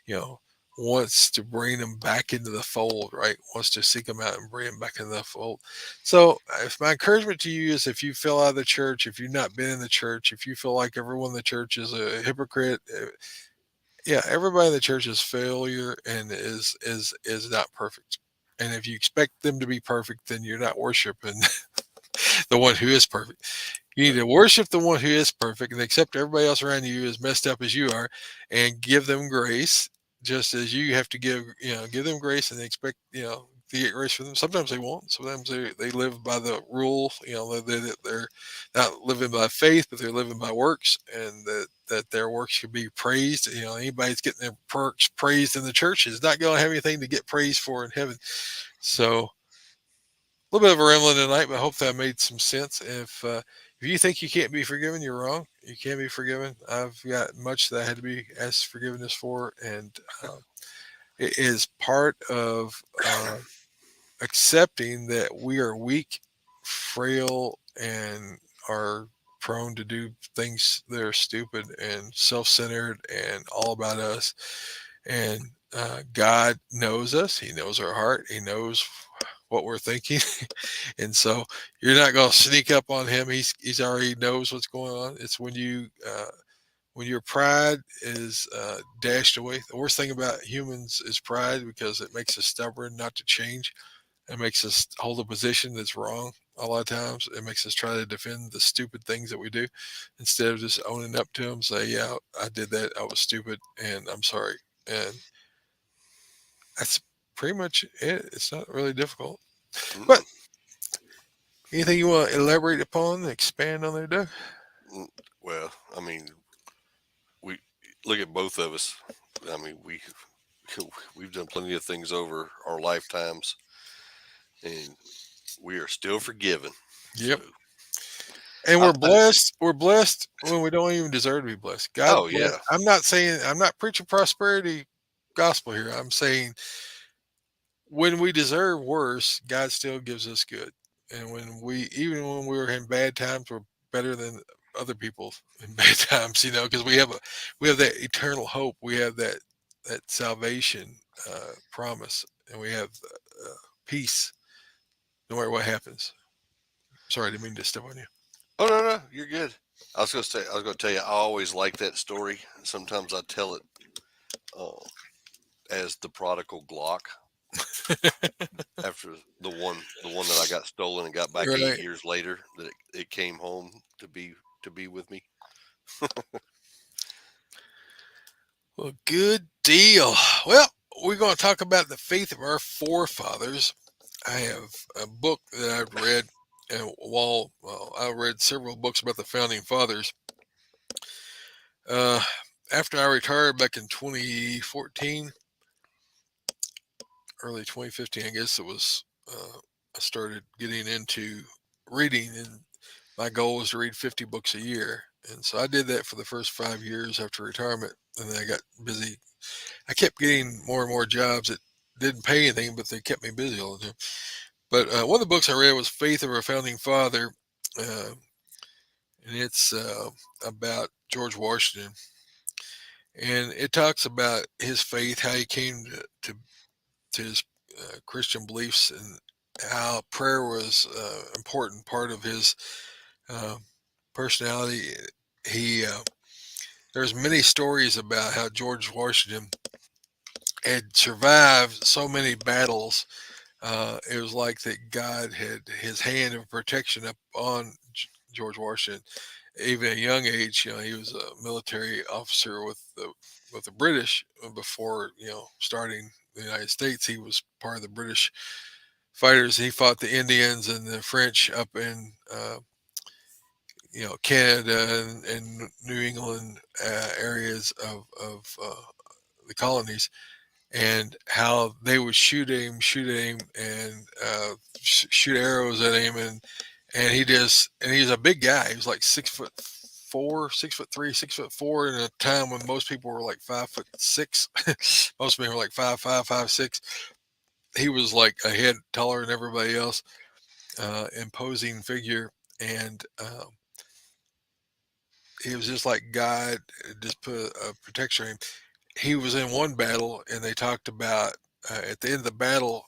Speaker 1: you know wants to bring them back into the fold, right? Wants to seek them out and bring them back into the fold. So, if my encouragement to you is, if you fell out of the church, if you've not been in the church, if you feel like everyone in the church is a hypocrite, yeah, everybody in the church is failure and is not perfect. And if you expect them to be perfect, then you're not worshiping the one who is perfect. You need
Speaker 2: Right.
Speaker 1: to worship the one who is perfect and accept everybody else around you as messed up as you are, and give them grace, just as you have to give them grace and expect, to get grace for them. Sometimes they won't. Sometimes they live by the rule, they're not living by faith, but they're living by works, and that their works should be praised. Anybody that's getting their works praised in the church is not going to have anything to get praised for in heaven. So, a little bit of a rambling tonight, but I hope that made some sense. If you think you can't be forgiven, you're wrong. You can be forgiven. I've got much that I had to be asked forgiveness for, and it is part of accepting that we are weak, frail, and are prone to do things that are stupid and self-centered and all about us. And God knows us. He knows our heart. He knows what we're thinking. And so you're not going to sneak up on him. He's already knows what's going on. It's when your pride is dashed away. The worst thing about humans is pride, because it makes us stubborn not to change. It makes us hold a position that's wrong. A lot of times, it makes us try to defend the stupid things that we do, instead of just owning up to them. Say, "Yeah, I did that. I was stupid, and I'm sorry." And that's pretty much it. It's not really difficult. But
Speaker 2: Mm-mm.
Speaker 1: anything you want to elaborate upon, expand on there, Doug?
Speaker 2: Mm. Well, I mean, we look at both of us. I mean, we've done plenty of things over our lifetimes, and we are still forgiven. So,
Speaker 1: Yep. And
Speaker 2: I,
Speaker 1: we're
Speaker 2: I just,
Speaker 1: blessed. We're blessed when we don't even deserve to be blessed. God
Speaker 2: oh
Speaker 1: bless.
Speaker 2: yeah.
Speaker 1: I'm not preaching prosperity gospel here. I'm saying when we deserve worse, God still gives us good. And even when we're in bad times, we're better than other people in bad times, because we have that eternal hope. We have that salvation promise, and we have peace no matter what happens. Sorry, I didn't mean to step on you.
Speaker 2: Oh no, no, you're good. I was going to tell you, I always like that story. Sometimes I tell it uh, as the prodigal Glock after the one that I got stolen and got back eight
Speaker 1: Right.
Speaker 2: years later. That it came home to be with me.
Speaker 1: Well, good deal. Well, we're going to talk about the faith of our forefathers. I have a book that I've read, and well, I read several books about the founding fathers. Uh, After I retired back in 2014, early 2015, I guess it was, I started getting into reading, and my goal was to read 50 books a year. And so I did that for the first 5 years after retirement, and then I got busy I kept getting more and more jobs that didn't pay anything, but they kept me busy all the time. But one of the books I read was Faith of Our Founding Father, uh, and it's about George Washington, and it talks about his faith, how he came to his Christian beliefs, and how prayer was an important part of his uh, personality. He There's many stories about how George Washington had survived so many battles. It was like that God had his hand of protection up on George Washington. Even at a young age, he was a military officer with the British before starting the United States. He was part of the British fighters. He fought the Indians and the French up in Canada and New England areas of the colonies, and how they would shoot aim, and shoot arrows at him, and he's a big guy. He was like 6'4", 6'3", 6'4", in a time when most people were like 5'6". Most men were like 5'5", 5'6". He was like a head taller than everybody else, imposing figure, and he was just like God just put a protection on him. He was in one battle, and they talked about at the end of the battle,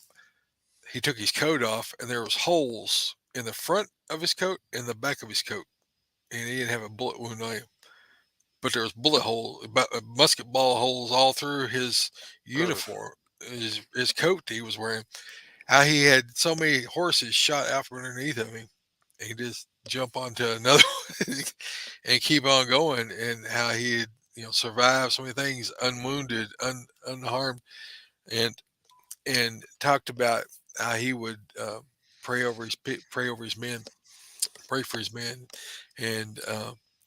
Speaker 1: he took his coat off, and there was holes in the front of his coat and the back of his coat, and he didn't have a bullet wound on him, but there was bullet holes, musket ball holes all through his
Speaker 2: Uh,
Speaker 1: uniform, his coat that he was wearing. How he had so many horses shot out from underneath of him. He just jump onto another one and keep on going, and how he had survived so many things unwounded, unharmed, and talked about how he would pray over his men, pray for his men, and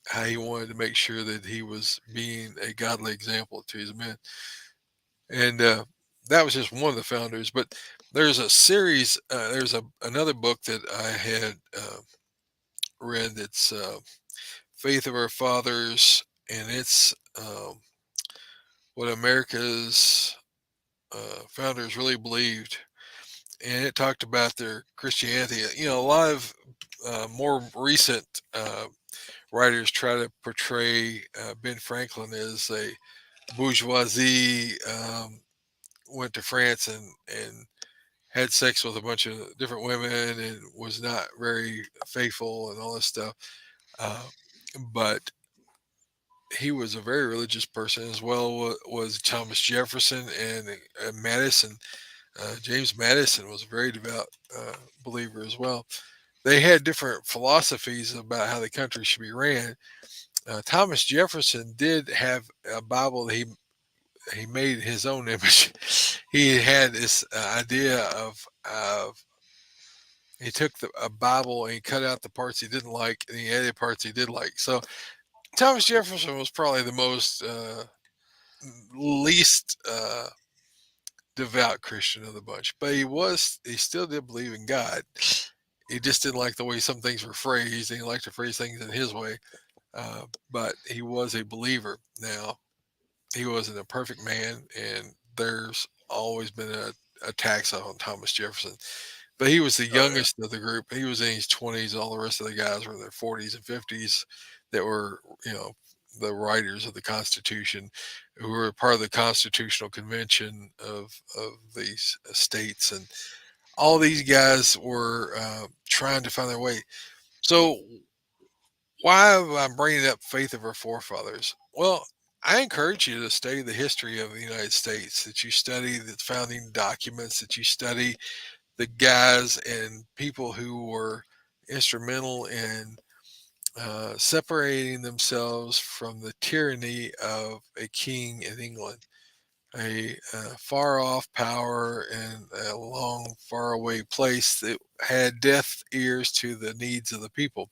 Speaker 1: how he wanted to make sure that he was being a godly example to his men. And that was just one of the founders. But there's a series. There's another book that I had read that's Faith of Our Fathers, and it's what America's founders really believed, and it talked about their Christianity. A lot of more recent writers try to portray Ben Franklin as a bourgeoisie, went to France and had sex with a bunch of different women and was not very faithful and all this stuff. Uh, but he was a very religious person, as well was Thomas Jefferson and Madison. James Madison was a very devout believer as well. They had different philosophies about how the country should be ran. Thomas Jefferson did have a Bible that he made his own image. He had this idea of he took a Bible and he cut out the parts he didn't like and he added parts he did like. So Thomas Jefferson was probably the most least devout Christian of the bunch, but he still did believe in God. He just didn't like the way some things were phrased. He liked to phrase things in his way, but he was a believer. Now, he wasn't a perfect man, and there's always been attacks on Thomas Jefferson. But he was the
Speaker 2: oh yeah.
Speaker 1: youngest of the group. He was in his 20s. All the rest of the guys were in their 40s and 50s that were, the writers of the Constitution, who were part of the Constitutional Convention of these states. And all these guys were trying to find their way. So, why am I bringing up Faith of Our Forefathers? Well, I encourage you to study the history of the United States, that you study the founding documents, that you study the guys and people who were instrumental in separating themselves from the tyranny of a king in England, a far off power and a long, far away place that had deaf ears to the needs of the people.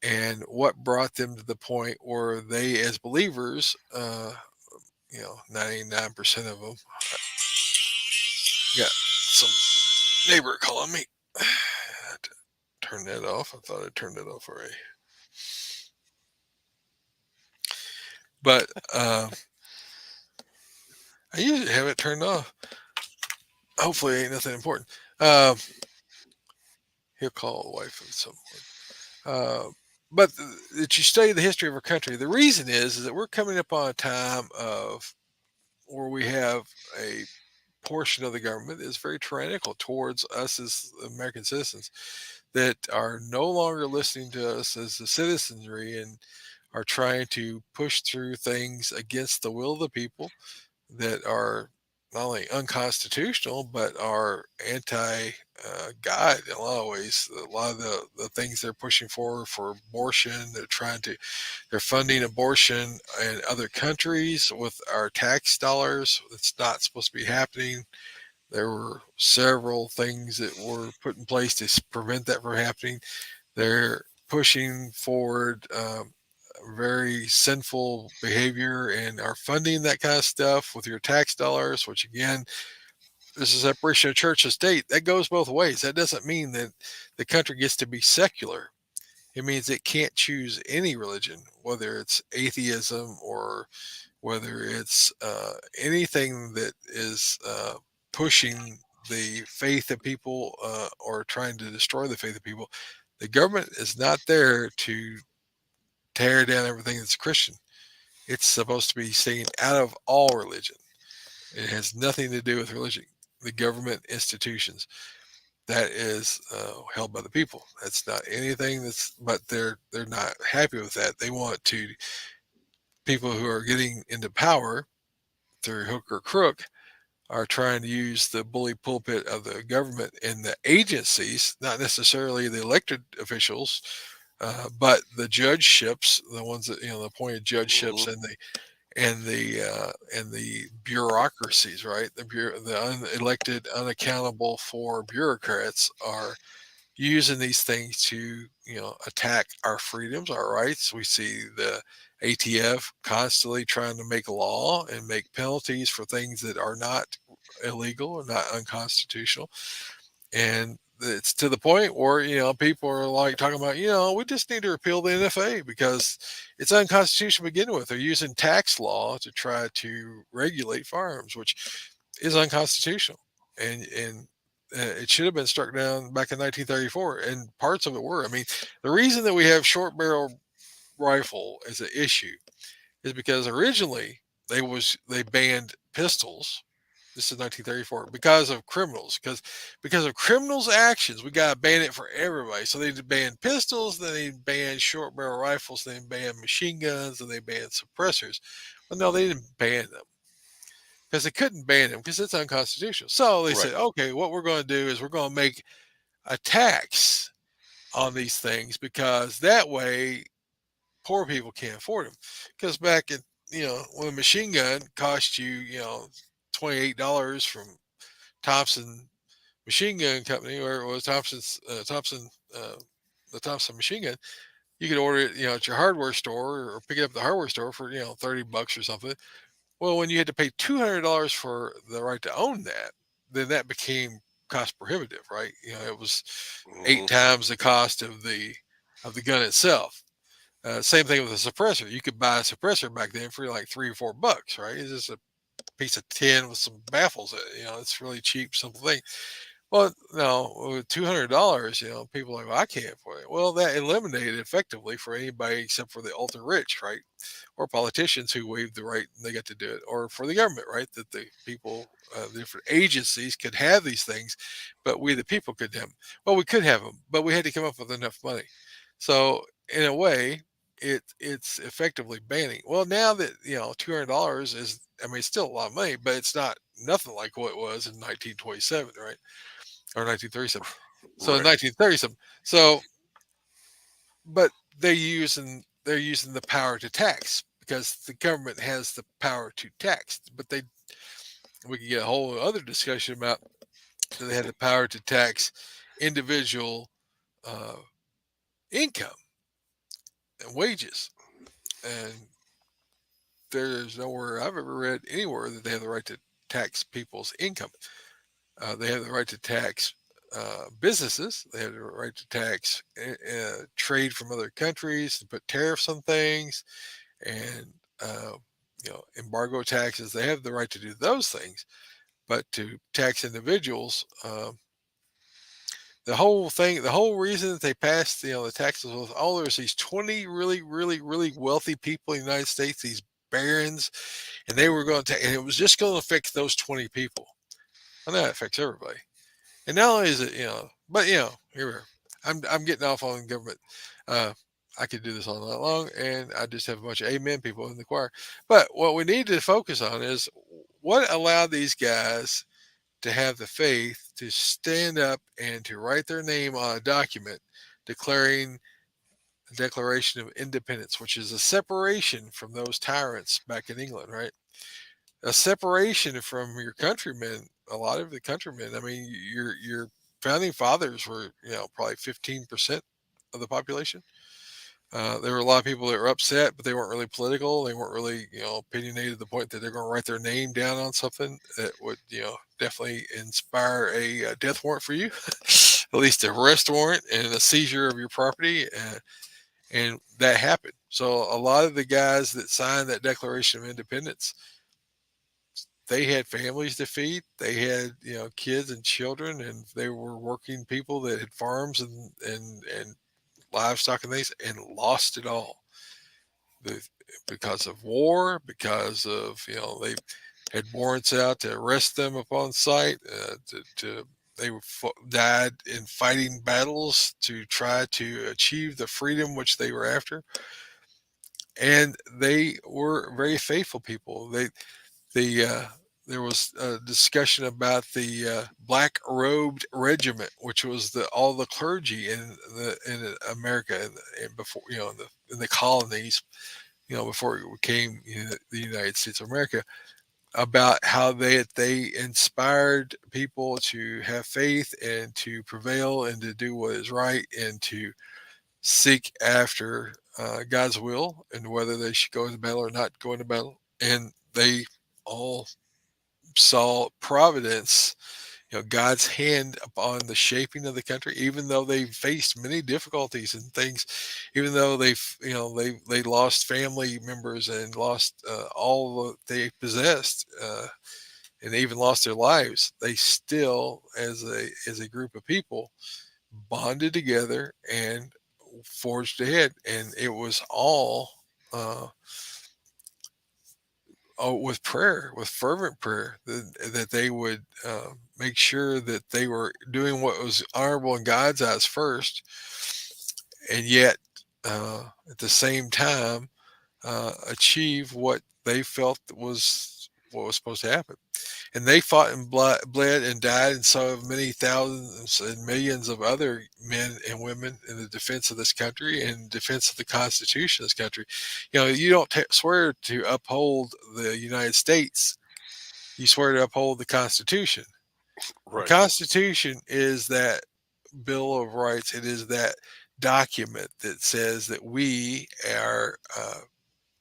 Speaker 1: And what brought them to the point where they, as believers, 99% of them, got some neighbor calling me. Turn that off. I thought I turned it off already. But I usually have it turned off. Hopefully, it ain't nothing important. Uh, he'll call a wife at some point. But that you study the history of our country. The reason is that we're coming up on a time of where we have a portion of the government that is very tyrannical towards us as American citizens that are no longer listening to us as the citizenry and are trying to push through things against the will of the people that are not only unconstitutional but are anti God in a lot of ways. A lot of the things they're pushing for abortion, they're funding abortion in other countries with our tax dollars. It's not supposed to be happening. There were several things that were put in place to prevent that from happening. They're pushing forward very sinful behavior and are funding that kind of stuff with your tax dollars, which again, this is separation of church and state. That goes both ways. That doesn't mean that the country gets to be secular. It means it can't choose any religion, whether it's atheism or whether it's anything that is pushing the faith of people or trying to destroy the faith of people. The government is not there to tear down everything that's Christian. It's supposed to be staying out of all religion. It has nothing to do with religion. The government institutions that is held by the people. That's not anything that's. But they're not happy with that. They want to people who are getting into power through hook or crook are trying to use the bully pulpit of the government and the agencies, not necessarily the elected officials, but the judgeships, the ones that the appointed judgeships
Speaker 2: Hmm.
Speaker 1: and the bureaucracies, right? The unelected, unaccountable for bureaucrats are using these things to attack our freedoms, our rights. We see the ATF constantly trying to make law and make penalties for things that are not illegal or not unconstitutional. And it's to the point where people are like talking about we just need to repeal the NFA because it's unconstitutional to begin with. They're using tax law to try to regulate firearms, which is unconstitutional, and it should have been struck down back in 1934, and parts of it were. I mean, the reason that we have short barrel rifle as an issue is because originally they banned pistols. This is 1934 because of criminals. Because of criminals' actions, we got to ban it for everybody. So they banned pistols, then they banned short barrel rifles, then they banned machine guns, and they banned suppressors. Well, no, they didn't ban them because they couldn't ban them because it's unconstitutional. So they
Speaker 2: Right.
Speaker 1: said, okay, what we're going to do is we're going to make a tax on these things because that way poor people can't afford them. Because back in when a machine gun cost you $28 from Thompson Machine Gun Company, or it was uh, the Thompson machine gun, you could order it at your hardware store or pick it up at the hardware store for $30 or something. Well, when you had to pay $200 for the right to own that, then that became cost prohibitive, right? It was eight
Speaker 2: Hmm.
Speaker 1: times the cost of the gun itself. Same thing with a suppressor. You could buy a suppressor back then for like $3 or $4, right? It's just a piece of tin with some baffles. It's really cheap, simple thing. Well, no, with $200, people are like, well, I can't afford it. Well, that eliminated effectively for anybody except for the ultra rich, right? Or politicians who waived the right and they got to do it, or for the government, right? That the people, the different agencies could have these things, but we, the people, could have them. Well, we could have them, but we had to come up with enough money. So, in a way, it's effectively banning. Well, now that $200 is, I mean, it's still a lot of money, but it's not nothing like what it was in 1927, right? Or 1937. So in
Speaker 2: Right.
Speaker 1: 1937. So, but they're using the power to tax because the government has the power to tax. But we could get a whole other discussion about that they had the power to tax individual uh, income and wages. And there's nowhere I've ever read anywhere that they have the right to tax people's income. They have the right to tax businesses. They have the right to tax trade from other countries and put tariffs on things. And embargo taxes. They have the right to do those things, but to tax individuals, the whole reason that they passed, the taxes was, oh, there's these 20 really, really, really wealthy people in the United States, these barons, and they were going to, and it was just going to affect those 20 people. Well, now it affects everybody. And not only is it, but here we are. I'm getting off on government. Uh, I could do this all night long, and I just have a bunch of amen people in the choir. But what we need to focus on is what allowed these guys to have the faith to stand up and to write their name on a document declaring the Declaration of Independence, which is a separation from those tyrants back in England, right? A separation from your countrymen. A lot of the countrymen. I mean, your founding fathers were, probably 15% of the population. There were a lot of people that were upset, but they weren't really political. They weren't really, opinionated to the point that they're going to write their name down on something that would, definitely inspire a death warrant for you, at least a arrest warrant and a seizure of your property. And that happened. So a lot of the guys that signed that Declaration of Independence, they had families to feed. They had, kids and children, and they were working people that had farms and livestock and things, and lost it all. The, because of war, because of, they had warrants out to arrest them upon sight, they died in fighting battles to try to achieve the freedom which they were after, and they were very faithful people. The There was a discussion about the black robed regiment, which was all the clergy in America, and before, in the colonies, before it became, the United States of America, about how they inspired people to have faith and to prevail and to do what is right and to seek after God's will and whether they should go into battle or not go into battle. And they all saw providence, God's hand upon the shaping of the country, even though they faced many difficulties and things, even though they lost family members and lost all that they possessed, and even lost their lives. They still, as a group of people, bonded together and forged ahead, and it was all. Uh, with prayer, with fervent prayer, that they would make sure that they were doing what was honorable in God's eyes first, and yet at the same time achieve what they felt was what was supposed to happen. And they fought and bled and died, and so have many thousands and millions of other men and women in the defense of this country and defense of the Constitution of this country. You don't swear to uphold the United States; you swear to uphold the Constitution. The
Speaker 2: Right.
Speaker 1: Constitution is that Bill of Rights. It is that document that says that we are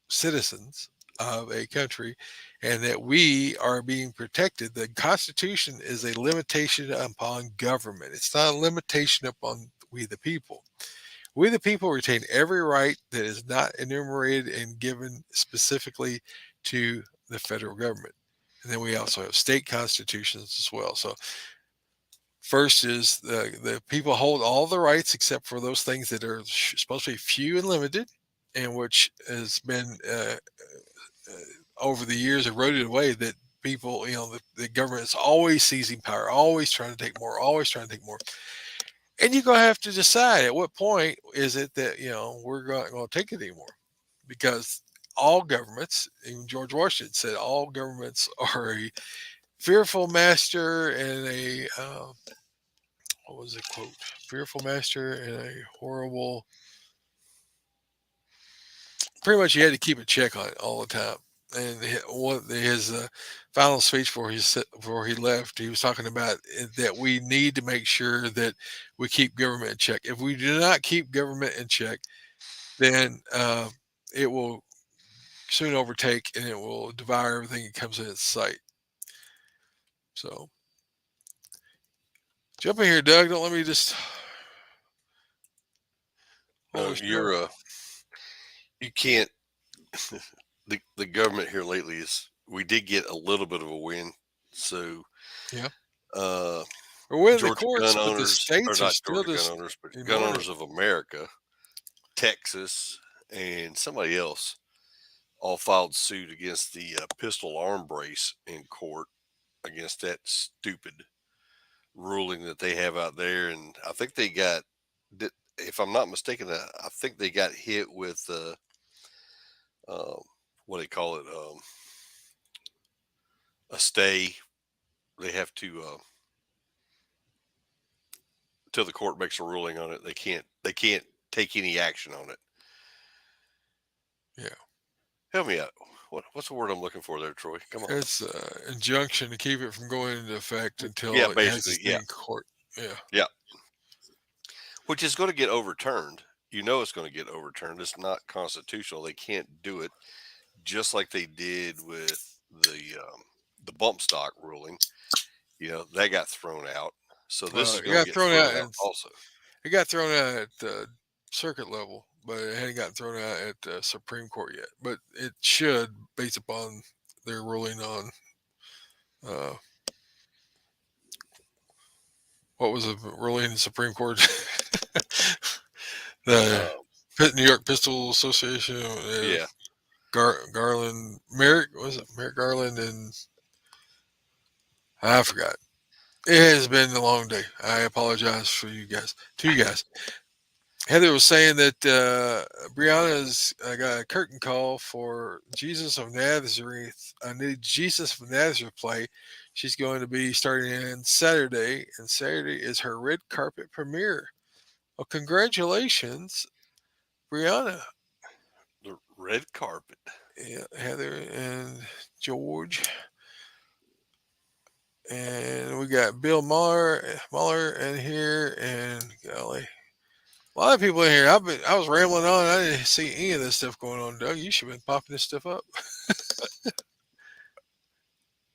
Speaker 1: citizens of a country and that we are being protected. The Constitution is a limitation upon government, it's not a limitation upon we the people. We the people retain every right that is not enumerated and given specifically to the federal government. And then we also have state constitutions as well. So first is the people hold all the rights except for those things that are supposed to be few and limited, and which has been over the years eroded away. That people, the government is always seizing power, always trying to take more, always trying to take more. And you're going to have to decide at what point is it that, we're going to take it anymore. Because all governments, even George Washington said, all governments are a fearful master and what was the quote? Fearful master and a horrible. Pretty much, you had to keep a check on it all the time. And his final speech before he left, he was talking about that we need to make sure that we keep government in check. If we do not keep government in check, then it will soon overtake and it will devour everything that comes in its sight. So jump in here, Doug. Don't let me just hold
Speaker 2: No,
Speaker 1: the show.
Speaker 2: you can't the government here lately is we did get a little bit of a win. So
Speaker 1: Yeah.
Speaker 2: uh,
Speaker 1: We're winning the
Speaker 2: Georgia
Speaker 1: courts,
Speaker 2: gun
Speaker 1: but the
Speaker 2: owners, or
Speaker 1: states are
Speaker 2: not
Speaker 1: still
Speaker 2: Georgia gun
Speaker 1: just
Speaker 2: owners, but gun
Speaker 1: ignoring it.
Speaker 2: owners of America, Texas, and somebody else all filed suit against the pistol arm brace in court against that stupid ruling that they have out there. And I think they got, if I'm not mistaken, I think they got hit with um, what do they call it, a stay. They have to till the court makes a ruling on it. They can't take any action on it.
Speaker 1: Yeah.
Speaker 2: Help me out. What's the word I'm looking for there, Troy? Come on.
Speaker 1: It's injunction to keep it from going into effect
Speaker 2: Yeah,
Speaker 1: until it has
Speaker 2: basically,
Speaker 1: its day
Speaker 2: yeah,
Speaker 1: in court. Yeah.
Speaker 2: yeah. Which is going to get overturned. You know, it's going to get overturned. It's not constitutional. They can't do it, just like they did with the bump stock ruling. You know, that got thrown out. So this is
Speaker 1: It
Speaker 2: going to
Speaker 1: got
Speaker 2: get
Speaker 1: thrown
Speaker 2: thrown
Speaker 1: out,
Speaker 2: out
Speaker 1: and
Speaker 2: also.
Speaker 1: it got thrown out at the circuit level, but it hadn't gotten thrown out at the Supreme Court yet. But it should, based upon their ruling on uh, what was the ruling in the Supreme Court, the
Speaker 2: Um,
Speaker 1: New York Pistol Association,
Speaker 2: yeah,
Speaker 1: Garland, Merrick, was it Merrick Garland, and I forgot. It has been a long day. I apologize for you guys. To you guys. Heather was saying that Brianna's got a curtain call for Jesus of Nazareth. I need Jesus of Nazareth play. She's going to be starting in Saturday, and Saturday is her red carpet premiere. Well, congratulations, Brianna.
Speaker 2: the red carpet.
Speaker 1: Yeah, Heather and George, and we got Bill Muller in here, and golly, a lot of people in here. I was rambling on. I didn't see any of this stuff going on, Doug. You should have been popping this stuff up.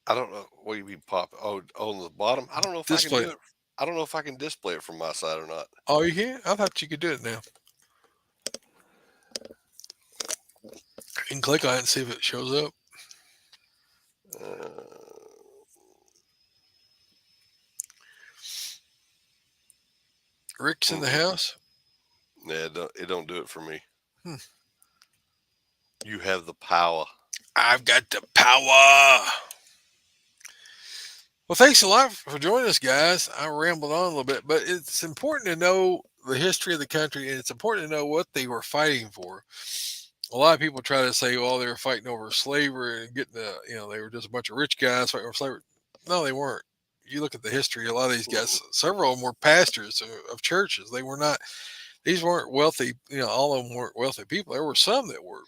Speaker 2: I don't know what you mean pop. Oh, on the bottom. I don't know if I can
Speaker 1: Display
Speaker 2: do
Speaker 1: it.
Speaker 2: it. I don't know if I can display it from my side or not.
Speaker 1: Oh, you can? I thought you could do it now. You can click on it and see if it shows up.
Speaker 2: Uh,
Speaker 1: Rick's in the
Speaker 2: mm-mm.
Speaker 1: house.
Speaker 2: Yeah, it don't do it for me.
Speaker 1: Hmm.
Speaker 2: You have the power.
Speaker 1: I've got the power. Well, thanks a lot for joining us, guys. I rambled on a little bit, but it's important to know the history of the country, and it's important to know what they were fighting for. A lot of people try to say, well, they were fighting over slavery and getting they were just a bunch of rich guys fighting over slavery. No, they weren't. You look at the history, a lot of these
Speaker 2: Mm-mm.
Speaker 1: guys, several of them were pastors of churches. They were not, these weren't wealthy, all of them weren't wealthy people. There were some that were,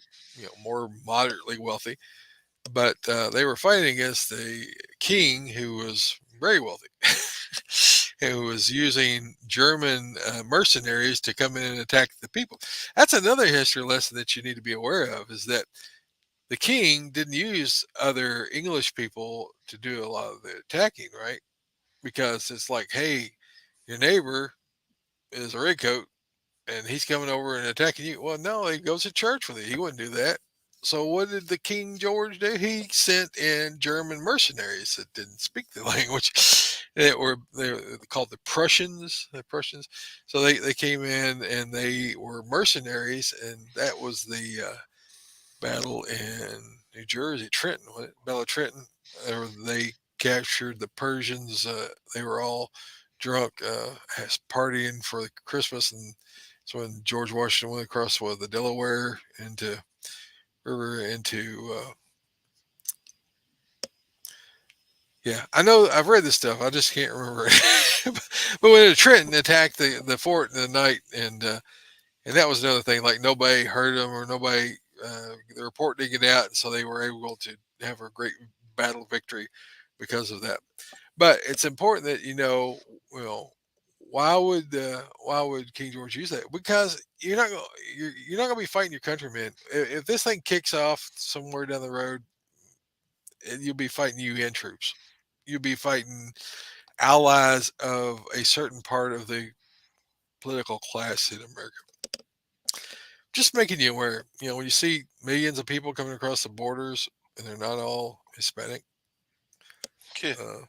Speaker 1: more moderately wealthy, but they were fighting against the king who was very wealthy, who was using German mercenaries to come in and attack the people. That's another history lesson that you need to be aware of, is that the king didn't use other English people to do a lot of the attacking, right? Because it's like, hey, your neighbor is a redcoat and he's coming over and attacking you. Well, no, he goes to church with you. He wouldn't do that. So what did the King George do? He sent in German mercenaries that didn't speak the language. They were called the Prussians. The Prussians. So they came in and they were mercenaries, and that was the battle in New Jersey, Trenton, Battle of Trenton. They captured the Persians. They were all drunk, partying for Christmas, and so when George Washington went across the Delaware into river into yeah, I know I've read this stuff. I just can't remember it. But when Trenton attacked the fort in the night, and that was another thing. Like nobody heard them or nobody. The report didn't get out, and so they were able to have a great battle victory because of that. But it's important that well, why would King George use that? Because you're not gonna be fighting your countrymen. If this thing kicks off somewhere down the road, you'll be fighting UN troops. You'll be fighting allies of a certain part of the political class in America. just making you aware. When you see millions of people coming across the borders and they're not all Hispanic,
Speaker 2: Yeah.
Speaker 1: uh,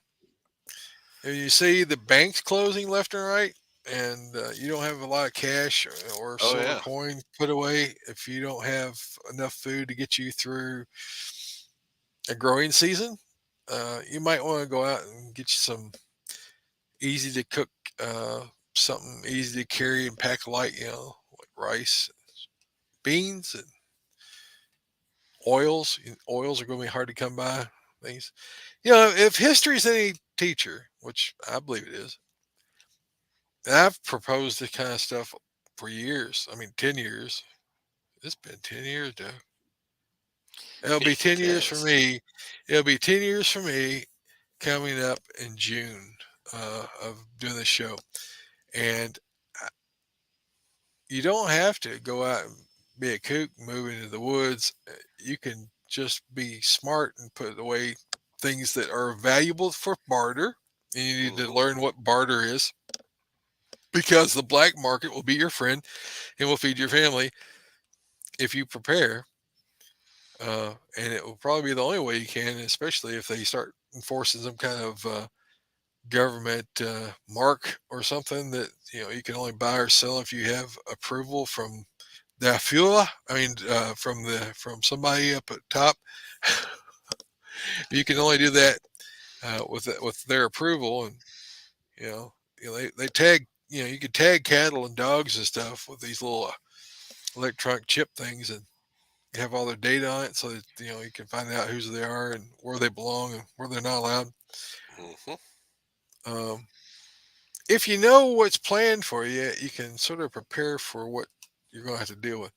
Speaker 1: and you see the banks closing left and right, and you don't have a lot of cash or
Speaker 2: Oh
Speaker 1: silver
Speaker 2: yeah.
Speaker 1: coin put away, if you don't have enough food to get you through a growing season, you might want to go out and get you some easy to cook, uh, something easy to carry and pack light, like rice, beans, and oils. Oils are going to be hard to come by. Things, if history is any teacher, which I believe it is, and I've proposed this kind of stuff for years. I mean, 10 years. It's been 10 years now. It'll be
Speaker 2: It
Speaker 1: 10 years for
Speaker 2: has.
Speaker 1: me. It'll be 10 years for me coming up in June of doing this show, and you don't have to go out and be a kook, move into the woods. You can just be smart and put away things that are valuable for barter. And you need to
Speaker 2: Hmm.
Speaker 1: learn what barter is, because the black market will be your friend and will feed your family if you prepare. And it will probably be the only way you can, especially if they start enforcing some kind of government mark or something that you can only buy or sell if you have approval from the Afua. I mean, from somebody up at top. You can only do that with their approval, and they tag. You can tag cattle and dogs and stuff with these little electronic chip things, and you have all their data on it, so that you can find out whose they are and where they belong and where they're not allowed.
Speaker 2: Hmm.
Speaker 1: Um, if you know what's planned for you, you can sort of prepare for what you're going to have to deal with.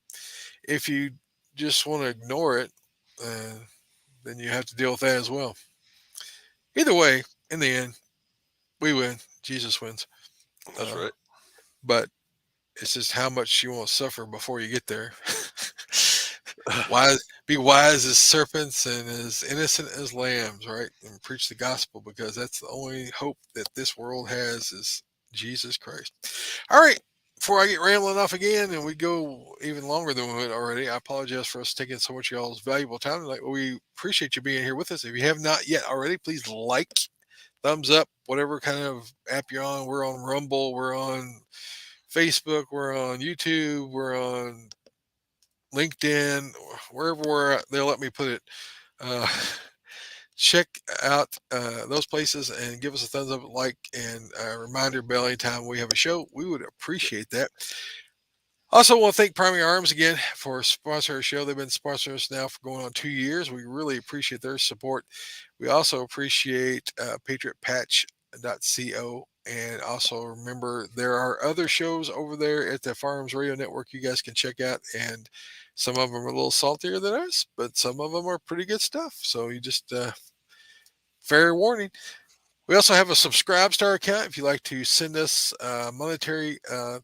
Speaker 1: If you just want to ignore it, uh, then you have to deal with that as well. Either way, in the end, we win. Jesus wins.
Speaker 2: That's
Speaker 1: Uh,
Speaker 2: right.
Speaker 1: but it's just how much you want to suffer before you get there. Wise, be wise as serpents and as innocent as lambs, right? And preach the gospel, because that's the only hope that this world has is Jesus Christ. All right. Before I get rambling off again and we go even longer than we went already, I apologize for us taking so much of y'all's valuable time tonight. We appreciate you being here with us. If you have not yet already, please like, thumbs up, whatever kind of app you're on. We're on Rumble, we're on Facebook, we're on YouTube, we're on LinkedIn, wherever they'll let me put it. Uh, check out those places and give us a thumbs up, like, and a reminder bell anytime we have a show. We would appreciate that. Also, want to thank Primary Arms again for sponsoring our show. They've been sponsoring us now for going on 2 years. We really appreciate their support. We also appreciate PatriotPatch.co. And also remember, there are other shows over there at the Farms Radio Network you guys can check out. And some of them are a little saltier than us, but some of them are pretty good stuff. So you just, fair warning. We also have a Subscribe Star account if you'd like to send us monetary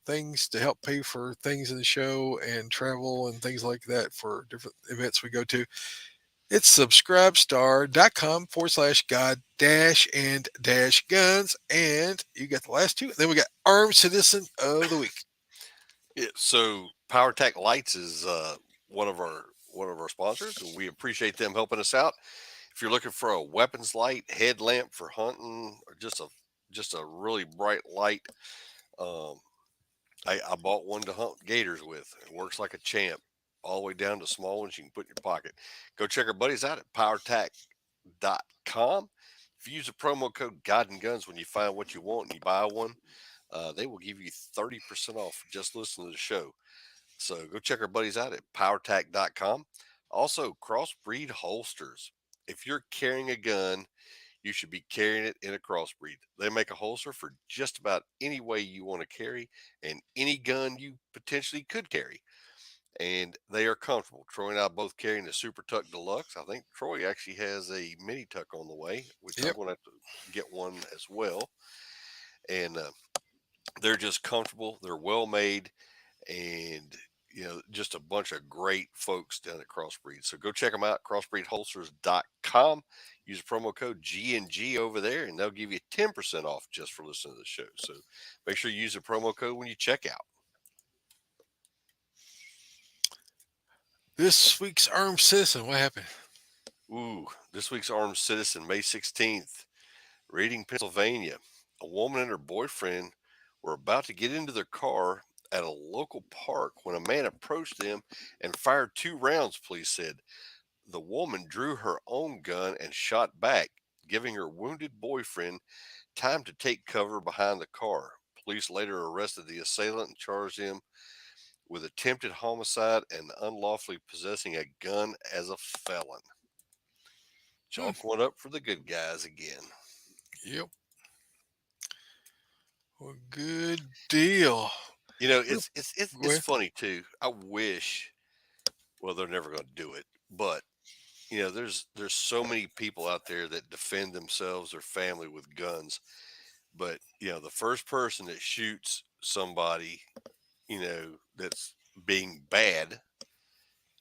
Speaker 1: things to help pay for things in the show and travel and things like that for different events we go to. It's subscribestar.com/God dash and dash guns. And you got the last two. And then we got Armed Citizen of the Week.
Speaker 2: Yeah. So PowerTac Lights is one of our sponsors, and we appreciate them helping us out. If you're looking for a weapons light, headlamp for hunting, or just a really bright light, um, I bought one to hunt gators with. It works like a champ, all the way down to small ones you can put in your pocket. Go check our buddies out at powertac.com. If you use the promo code God and Guns when you find what you want and you buy one, they will give you 30% off for just listening to the show. So go check our buddies out at powertac.com. Also, crossbreed holsters. If you're carrying a gun, you should be carrying it in a crossbreed. They make a holster for just about any way you want to carry and any gun you potentially could carry. And they are comfortable. Troy and I both carrying the Super Tuck Deluxe. I think Troy actually has a mini tuck on the way, which I'm
Speaker 1: Yep.
Speaker 2: going to have to get one as well. And they're just comfortable. They're well made, and just a bunch of great folks down at Crossbreed. So go check them out, crossbreedholsters.com. Use promo code G&G over there, and they'll give you 10% off just for listening to the show. So make sure you use the promo code when you check out.
Speaker 1: This week's armed citizen. What happened?
Speaker 2: Ooh, this week's armed citizen, May 16th, Reading, Pennsylvania. A woman and her boyfriend were about to get into their car at a local park when a man approached them and fired 2 rounds, police said. The woman drew her own gun and shot back, giving her wounded boyfriend time to take cover behind the car. Police later arrested the assailant and charged him with attempted homicide and unlawfully possessing a gun as a felon.
Speaker 1: Hmm.
Speaker 2: Chalk one up for the good guys again.
Speaker 1: Yep. Well, good deal.
Speaker 2: You know,
Speaker 1: We're-
Speaker 2: it's
Speaker 1: well,
Speaker 2: funny too. I wish, well, they're never going to do it, but there's so many people out there that defend themselves or family with guns. But the first person that shoots somebody, that's being bad,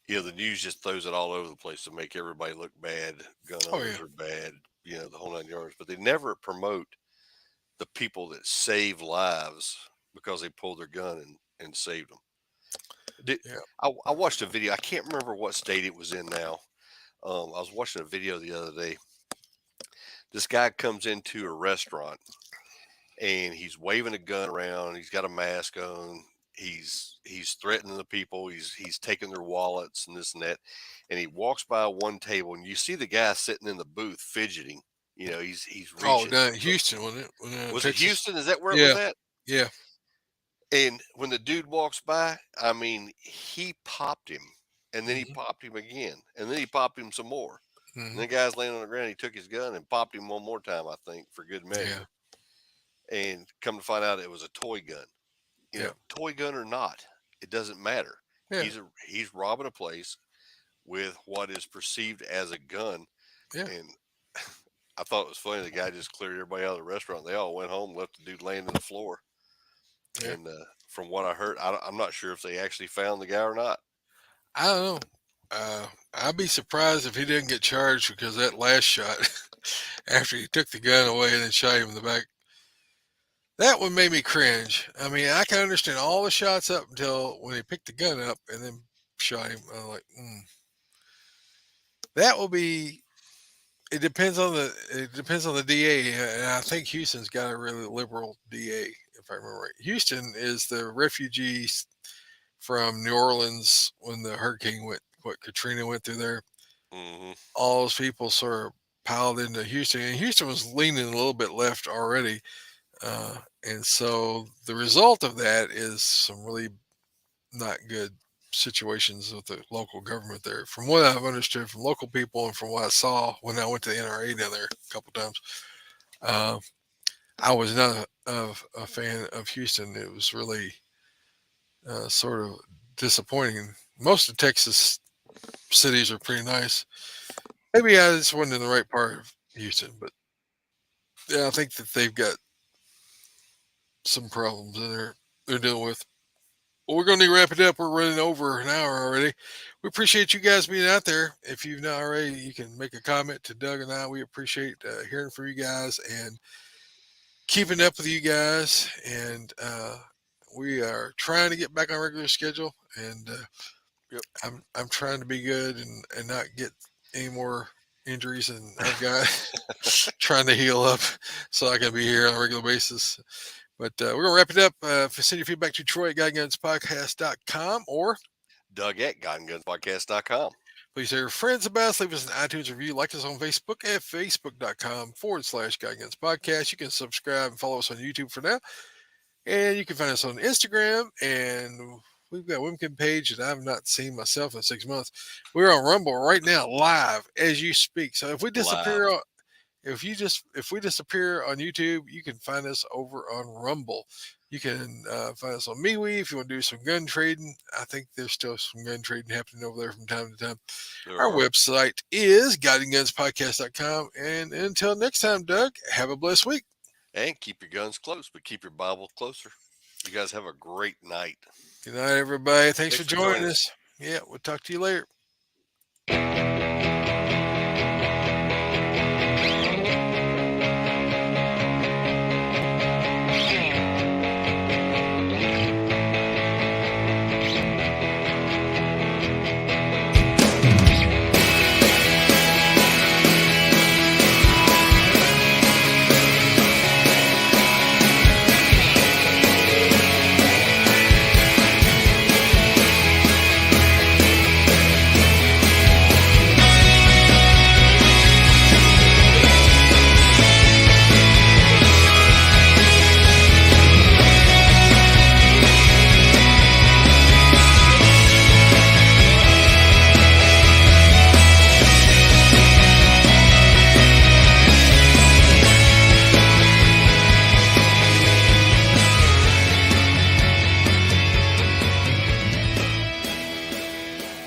Speaker 2: the news just throws it all over the place to make everybody look bad. Gun
Speaker 1: Oh
Speaker 2: owners
Speaker 1: yeah.
Speaker 2: are bad, the whole 9 yards. But they never promote the people that save lives because they pulled their gun and saved them. Did,
Speaker 1: Yeah.
Speaker 2: I watched a video. I can't remember what state it was in now. I was watching a video the other day. This guy comes into a restaurant and he's waving a gun around. He's got a mask on. He's threatening the people. He's taking their wallets and this and that. And he walks by one table and you see the guy sitting in the booth fidgeting. He's
Speaker 1: Oh,
Speaker 2: reaching.
Speaker 1: down in Houston, wasn't it?
Speaker 2: Was it
Speaker 1: Texas.
Speaker 2: Houston? Is that where it was
Speaker 1: Yeah.
Speaker 2: at?
Speaker 1: Yeah.
Speaker 2: And when the dude walks by, I mean, he popped him, and then he
Speaker 1: Hmm.
Speaker 2: popped him again, and then he popped him some more. And
Speaker 1: Hmm.
Speaker 2: the guy's laying on the ground. He took his gun and popped him one more time, I think, for good
Speaker 1: Yeah.
Speaker 2: measure. And come to find out, it was a toy gun.
Speaker 1: Yeah.
Speaker 2: Toy gun or not, it doesn't matter.
Speaker 1: Yeah.
Speaker 2: He's robbing a place with what is perceived as a gun,
Speaker 1: Yeah.
Speaker 2: and I thought it was funny. The guy just cleared everybody out of the restaurant. They all went home, left the dude laying on the floor.
Speaker 1: Yeah.
Speaker 2: And from what I heard, I'm not sure if they actually found the guy or not.
Speaker 1: I don't know. I'd be surprised if he didn't get charged because that last shot, after he took the gun away and then shot him in the back, that one made me cringe. I mean, I can understand all the shots up until when he picked the gun up and then shot him. I'm like, that will be. It depends on the DA, and I think Houston's got a really liberal DA, if I remember right. Houston is the refugees from New Orleans when the hurricane went, what Katrina went through there.
Speaker 2: Hmm.
Speaker 1: All those people sort of piled into Houston, and Houston was leaning a little bit left already. And so the result of that is some really not good situations with the local government there. From what I've understood from local people and from what I saw when I went to the NRA down there a couple times, uh, I was not a fan of Houston. It was really sort of disappointing. Most of Texas cities are pretty nice. Maybe I just wasn't in the right part of Houston, but yeah, I think that they've got some problems in there they're dealing with. Well, we're going to wrap it up. We're running over an hour already. We appreciate you guys being out there. If you've not already, you can make a comment to Doug and I. We appreciate hearing from you guys and keeping up with you guys. And we are trying to get back on regular schedule. And
Speaker 2: Yep.
Speaker 1: I'm trying to be good and not get any more injuries. And I've got trying to heal up so I can be here on a regular basis. But we're going to wrap it up. Send your feedback to Troy at GuyGunsPodcast.com or
Speaker 2: Doug at GottenGunsPodcast.com.
Speaker 1: please tell your friends about us. Leave us an iTunes review. Like us on Facebook at Facebook.com/GuyGunsPodcast. You can subscribe and follow us on YouTube for now. And you can find us on Instagram. And we've got a Wimkin page that I've not seen myself in 6 months. We're on Rumble right now, live as you speak. So if we
Speaker 2: Live.
Speaker 1: disappear if we disappear on YouTube, you can find us over on Rumble. You can find us on MeWe if you want to do some gun trading. I think there's still some gun trading happening over there from time to time.
Speaker 2: There
Speaker 1: Our
Speaker 2: are.
Speaker 1: website is guidinggunspodcast.com. And until next time, Doug, have a blessed week.
Speaker 2: And keep your guns close, but keep your Bible closer. You guys have a great night.
Speaker 1: Good night, everybody. Thanks for
Speaker 2: Thanks for
Speaker 1: joining
Speaker 2: joining us.
Speaker 1: us. Yeah, we'll talk to you later.